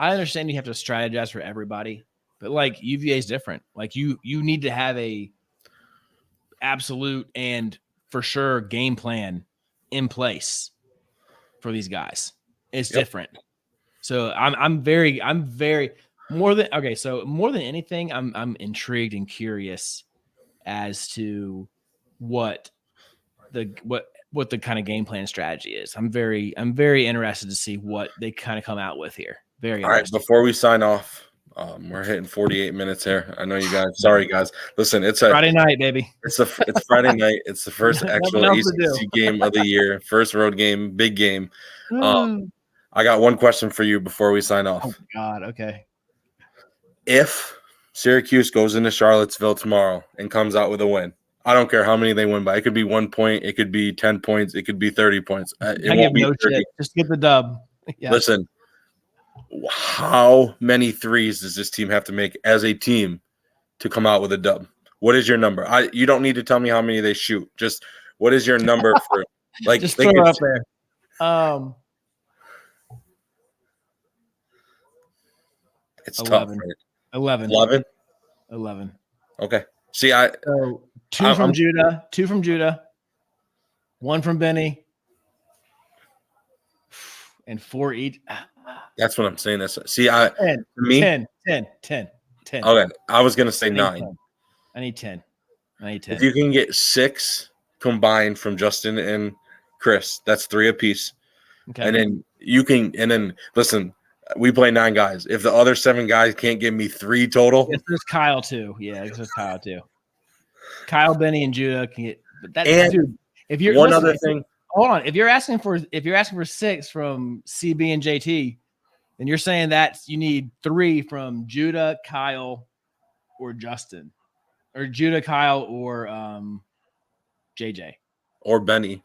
I understand you have to strategize for everybody, but like UVA is different. Like you need to have a absolute and for sure game plan in place for these guys. It's different. So I'm very more than anything, I'm intrigued and curious as to what the kind of game plan strategy is. I'm very interested to see what they kind of come out with here. Very all right. Before we sign off, we're hitting 48 minutes here. I know you guys. Sorry, guys. Listen, it's a Friday night, baby. It's Friday night. It's the first actual ACC game of the year. First road game, big game. I got one question for you before we sign off. Oh God. Okay. If Syracuse goes into Charlottesville tomorrow and comes out with a win, I don't care how many they win by. It could be 1 point. It could be 10 points. It could be 30 points. It won't be 30. Shit. Just get the dub. Yeah. Listen, how many threes does this team have to make as a team to come out with a dub? What is your number? You don't need to tell me how many they shoot. Just what is your number for? Like, just throw it up there. 11. Tough. 11. Okay. See, two from Judah, one from Benny, and 4 each. That's what I'm saying. 10. Okay, I was gonna say 9. I need 10. If you can get 6 combined from Justin and Chris, that's 3 apiece. Okay. And then listen, we play 9 guys. If the other 7 guys can't give me 3 total, there's Kyle too. Yeah, there's Kyle too. Kyle, Benny, and Judah can get. But that's dude. If you're other thing, hold on. If you're asking for 6 from CB and JT, then you're saying that you need 3 from Judah, Kyle, or Justin, or Judah, Kyle, or JJ, or Benny,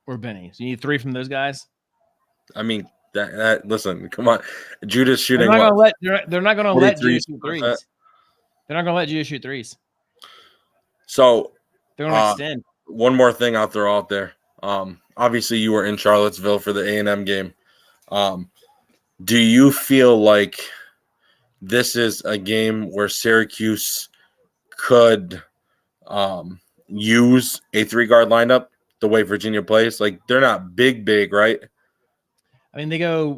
So you need 3 from those guys. I mean, that listen, come on, Judah's shooting. They're not going to let Judah shoot threes. They're not going to let Judah shoot threes. So they're going to extend. One more thing I'll throw out there. Obviously, you were in Charlottesville for the A&M game. Do you feel like this is a game where Syracuse could use a 3-guard lineup the way Virginia plays. Like, they're not big, right? I mean, they go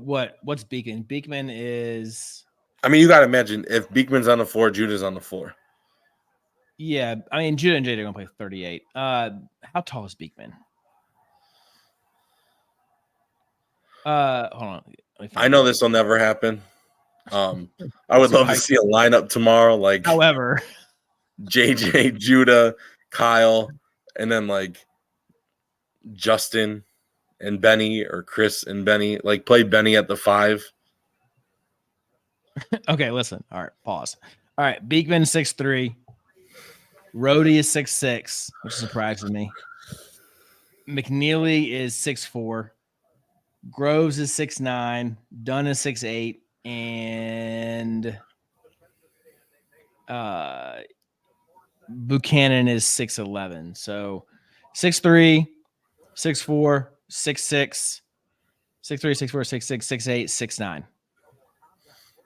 what's Beekman? Beekman is I mean, you got to imagine if Beekman's on the floor, Judah's on the floor. yeah. I mean, Judah and Jade are gonna play 38. How tall is Beekman? Hold on. I know this will never happen. I would love to see a lineup tomorrow, like However, JJ, Judah, Kyle, and then like Justin and Benny, or Chris and Benny. Like, play Benny at the 5. okay, listen. All right, pause. All right, Beekman 6'3". Rhodey is 6'6", which surprises me. McNeely is 6'4". Groves is 6'9". Dunn is 6'8", and Buchanan is 6'11". So 6'3", 6'4", 6'6", 6'3", 6'4", 6'6", 6'8", 6'9".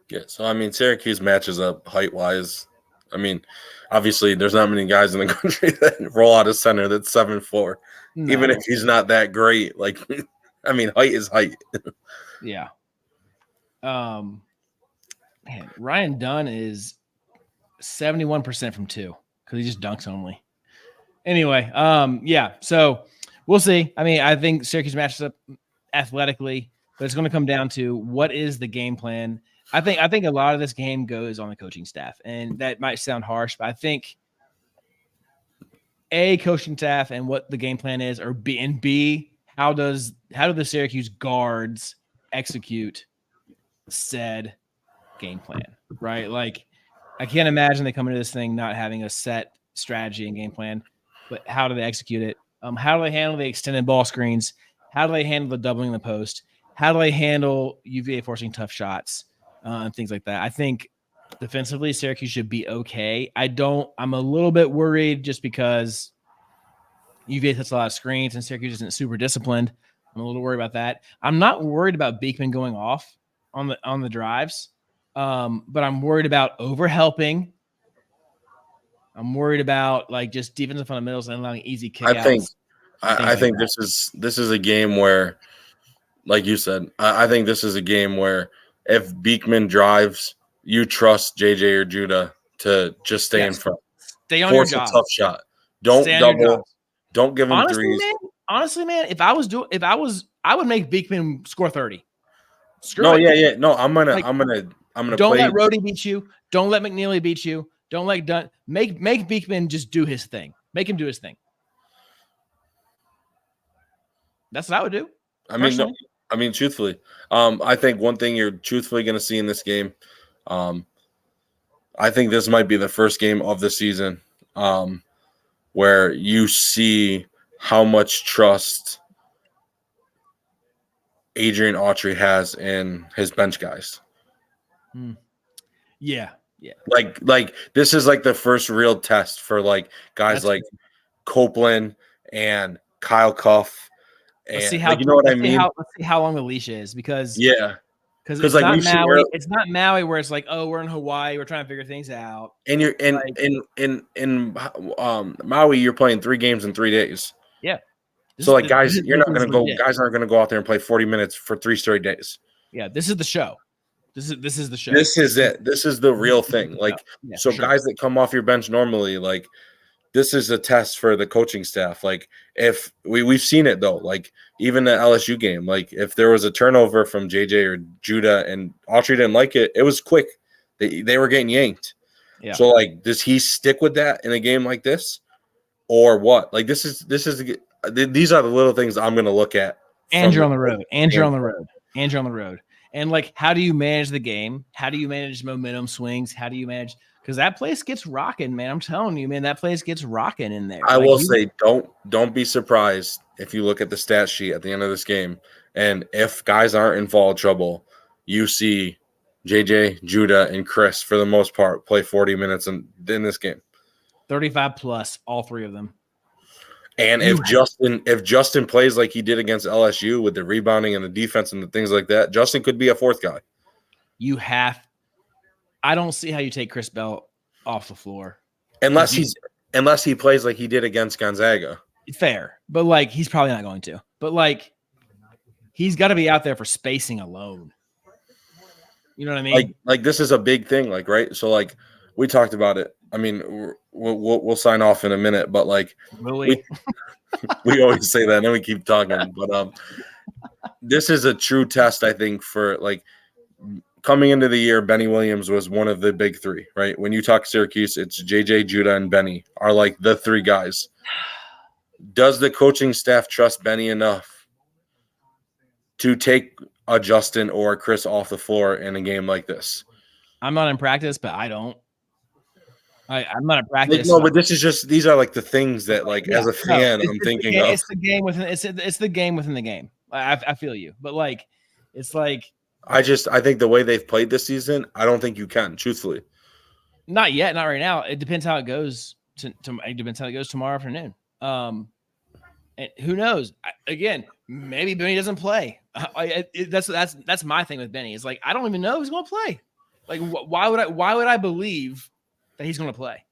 Yeah, so I mean, Syracuse matches up height-wise. I mean, obviously, there's not many guys in the country that roll out of center that's 7'4". No. Even if he's not that great, like, I mean, height is height. Yeah. Man, Ryan Dunn is 71% from 2 because he just dunks only. Anyway, yeah. So we'll see. I mean, I think Syracuse matches up athletically, but it's going to come down to what is the game plan. I think a lot of this game goes on the coaching staff, and that might sound harsh, but I think A, coaching staff and what the game plan is, or B, how do the Syracuse guards execute said game plan, right? Like, I can't imagine they come into this thing not having a set strategy and game plan, but how do they execute it? How do they handle the extended ball screens? How do they handle the doubling the post? How do they handle UVA forcing tough shots and things like that? I think defensively, Syracuse should be okay. I'm a little bit worried just because UVA hits a lot of screens and Syracuse isn't super disciplined. I'm a little worried about that. I'm not worried about Beekman going off on the drives, but I'm worried about overhelping. I'm worried about like just defensive fundamentals and allowing easy kickouts. I think this is a game where, like you said, I think this is a game where if Beekman drives, you trust JJ or Judah to just stay in front. Stay on Force your job. a tough shot. Don't double. Don't give him threes. Honestly, man, I would make Beekman score 30. No. I'm gonna don't let Rhodey beat you. Don't let McNeely beat you. Don't let Dunn. Make Beekman just do his thing. Make him do his thing. That's what I would do. I mean, truthfully, I think one thing you're truthfully going to see in this game, I think this might be the first game of the season where you see how much trust Adrian Autry has in his bench guys. Yeah. Like this is like the first real test for like guys like Copeland and Kyle Cuff. And let's see how you know what I mean. Let's see how long the leash is because it's like not Maui. It's not Maui where it's like, oh, we're in Hawaii, we're trying to figure things out. And you're in Maui, you're playing 3 games in 3 days. Yeah. So like guys, you're not going to go. Guys aren't going to go out there and play 40 minutes for 3 straight days. Yeah, this is the show. This is the show. This is it. This is the real thing. Like, guys that come off your bench normally, like, this is a test for the coaching staff. Like, if we've seen it though, like even the LSU game, like if there was a turnover from JJ or Judah and Autry didn't like it, it was quick. They were getting yanked. Yeah. So like, does he stick with that in a game like this, or what? Like these are the little things I'm going to look at. And you're on the road. And you're on the road. And like, how do you manage the game? How do you manage momentum swings? How do you manage? Because that place gets rocking, man. I'm telling you, man, that place gets rocking in there. I will say, don't be surprised if you look at the stat sheet at the end of this game, and if guys aren't in foul trouble, you see JJ, Judah, and Chris for the most part play 40 minutes in this game. 35 plus, all 3 of them. And if Justin plays like he did against LSU with the rebounding and the defense and the things like that, Justin could be a 4th guy. I don't see how you take Chris Bell off the floor unless he's Unless he plays like he did against Gonzaga. Fair, but like he's probably not going to. But like he's got to be out there for spacing alone. You know what I mean? Like this is a big thing, like right. So like we talked about it. I mean, we'll sign off in a minute, but like Really? we always say that, and then we keep talking. But this is a true test, I think, for like coming into the year. Benny Williams was one of the big three, right? When you talk Syracuse, it's JJ, Judah, and Benny are like the three guys. Does the coaching staff trust Benny enough to take a Justin or a Chris off the floor in a game like this? I'm not in practice, but I don't. I'm not in practice. No, but this is just these are like the things that like as a fan I'm thinking of. It's the game within it's the game within the game. I feel you, but like it's like I think the way they've played this season, I don't think you can, truthfully. Not yet, not right now. It depends how it goes. It depends how it goes tomorrow afternoon. And who knows? Again, maybe Benny doesn't play. That's my thing with Benny. It's like I don't even know who's going to play. Like why would I believe that he's going to play?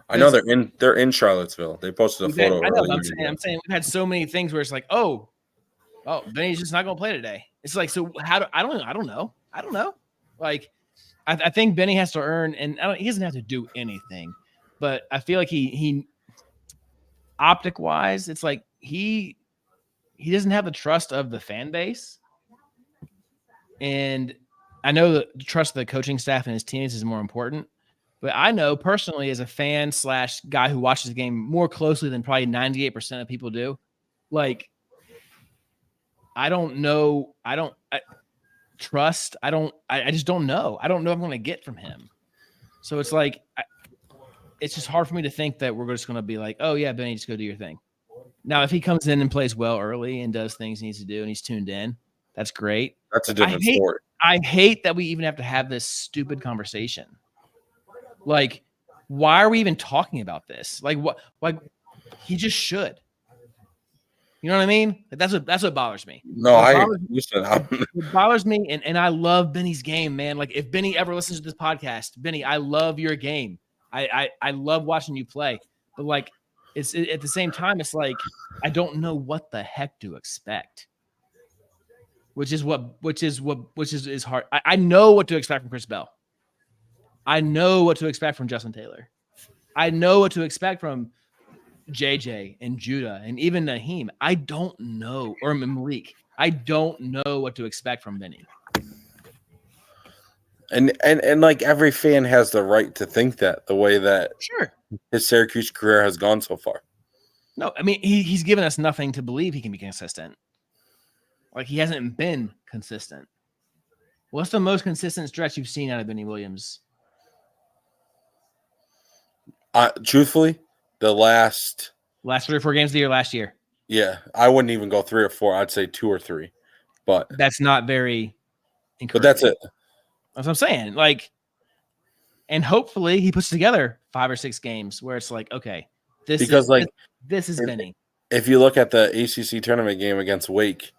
I know they're in Charlottesville. They posted a photo. I know. I'm saying we've had so many things where it's like, oh, Benny's just not going to play today. It's like, so how do I don't know. Like, I think Benny has to earn, and he doesn't have to do anything, but I feel like he optic wise, it's like he doesn't have the trust of the fan base, and I know the trust of the coaching staff and his teammates is more important. But I know personally, as a fan / guy who watches the game more closely than probably 98% of people do, like I don't know. I just don't know. I don't know what I'm going to get from him. So it's like, it's just hard for me to think that we're just going to be like, oh yeah, Benny, just go do your thing. Now, if he comes in and plays well early and does things he needs to do and he's tuned in, that's great. That's a different story. I hate that we even have to have this stupid conversation. Like, why are we even talking about this? Like, what? Like, he just should. You know what I mean? Like, that's what bothers me. No, it bothers me, and I love Benny's game, man. Like, if Benny ever listens to this podcast, Benny, I love your game. I love watching you play. But like, at the same time, it's like I don't know what the heck to expect. Which is hard. I know what to expect from Chris Bell. I know what to expect from Justin Taylor. I know what to expect from JJ and Judah and even Naheem. I don't know, or Malik. I don't know what to expect from Benny. And like every fan has the right to think that the way that sure his Syracuse career has gone so far. No, I mean he's given us nothing to believe he can be consistent. Like he hasn't been consistent. What's the most consistent stretch you've seen out of Benny Williams? Truthfully, the last 3 or 4 games of the year last year. Yeah, I wouldn't even go 3 or 4. I'd say 2 or 3. But that's not very encouraging. But that's it. That's what I'm saying. Like, and hopefully he puts together 5 or 6 games where it's like, okay, this is Benny. If you look at the ACC tournament game against Wake,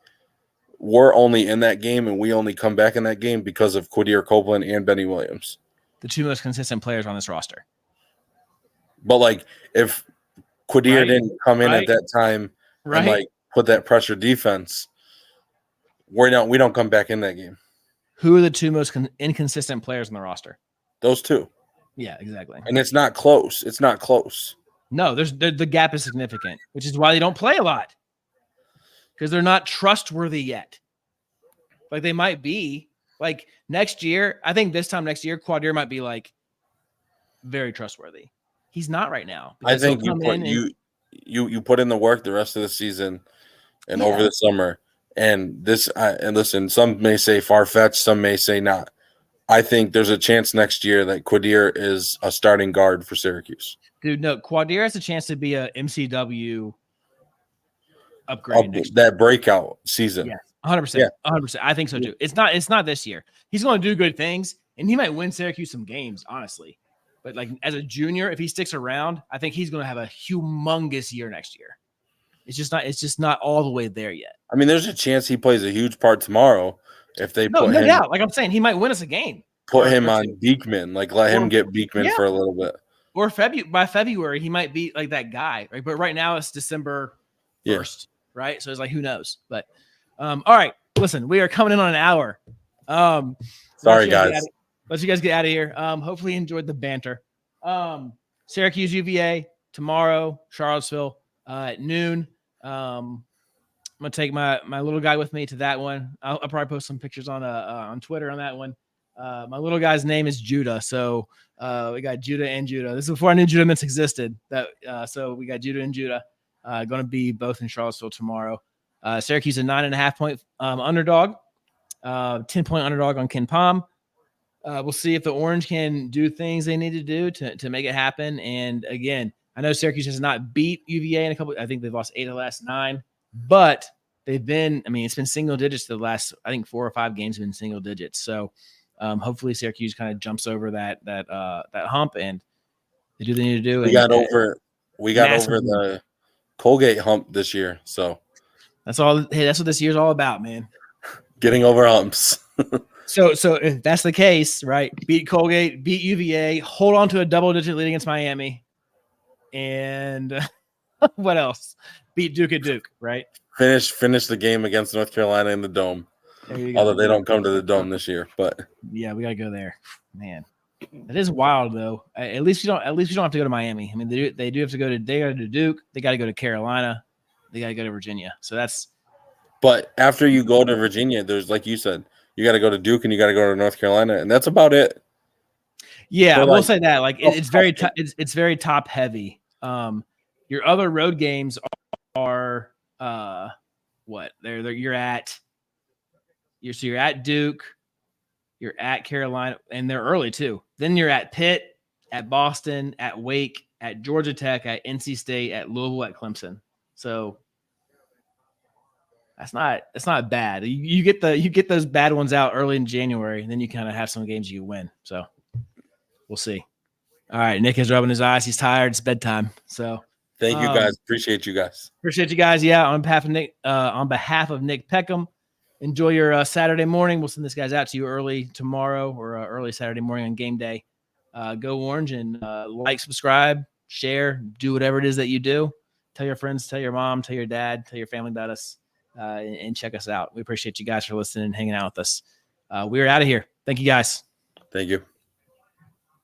we're only in that game and we only come back in that game because of Quadir Copeland and Benny Williams. The 2 most consistent players on this roster. But like if Quadir didn't come in at that time and like put that pressure defense, we don't come back in that game. Who are the 2 most inconsistent players on the roster? Those 2. Yeah, exactly. And it's not close. It's not close. No, the gap is significant, which is why they don't play a lot. Because they're not trustworthy yet. Like they might be. Like next year, I think this time next year, Quadir might be like very trustworthy. He's not right now. I think you put in the work the rest of the season and over the summer. And listen, some may say far-fetched, some may say not. I think there's a chance next year that Quadir is a starting guard for Syracuse. Dude, no, Quadir has a chance to be a MCW upgrade next year. That breakout season. Yeah, 100%. Yeah. 100%. I think so too. It's not this year. He's going to do good things, and he might win Syracuse some games, honestly. But like as a junior, if he sticks around, I think he's going to have a humongous year next year. It's just not all the way there yet. I mean, there's a chance he plays a huge part tomorrow if they no doubt. Like I'm saying, he might win us a game. Put him on Beekman, like let him get Beekman for a little bit. or by February he might be like that guy, right? But right now it's December 1st, right? So it's like who knows? But all right, listen, we are coming in on an hour. Sorry, guys. Let you guys get out of here. Hopefully you enjoyed the banter. Syracuse UVA tomorrow, Charlottesville at noon. I'm gonna take my little guy with me to that one. I'll probably post some pictures on Twitter on that one. My little guy's name is Judah, so we got Judah and Judah. This is before I knew Judah Mintz existed. So we got Judah and Judah going to be both in Charlottesville tomorrow. Syracuse a 9.5 point underdog, 10-point underdog on Ken Palm. We'll see if the Orange can do things they need to do to make it happen. And again, I know Syracuse has not beat UVA in a couple. I think they've lost 8 of the last 9, but they've been. I mean, it's been single digits the last. I think 4 or 5 games have been single digits. So hopefully Syracuse kind of jumps over that hump and they do what they need to do. We got over the Colgate hump this year. So that's all. Hey, that's what this year's all about, man. Getting over humps. So if that's the case, right? Beat Colgate, beat UVA, hold on to a double-digit lead against Miami, and what else? Beat Duke at Duke, right? Finish the game against North Carolina in the Dome. Although they don't come to the Dome this year, but yeah, we gotta go there, man. It is wild though. At least you don't have to go to Miami. I mean, they do have to go to. They got to do Duke. They got to go to Carolina. They got to go to Virginia. So that's. But after you go to Virginia, there's like you said, you got to go to Duke and you got to go to North Carolina, and that's about it. Yeah, so I will say that. Like it's very it's very top heavy. Your other road games are what? You're at Duke, you're at Carolina, and they're early too. Then you're at Pitt, at Boston, at Wake, at Georgia Tech, at NC State, at Louisville, at Clemson. So that's not bad. You get those bad ones out early in January, and then you kind of have some games you win. So we'll see. All right, Nick is rubbing his eyes. He's tired. It's bedtime. So thank you guys. Appreciate you guys. Appreciate you guys. Yeah, on behalf of Nick Peckham, enjoy your Saturday morning. We'll send this guys out to you early tomorrow or early Saturday morning on game day. Go Orange and like, subscribe, share, do whatever it is that you do. Tell your friends, tell your mom, tell your dad, tell your family about us, and check us out. We appreciate you guys for listening and hanging out with us. We're out of here. Thank you guys. Thank you.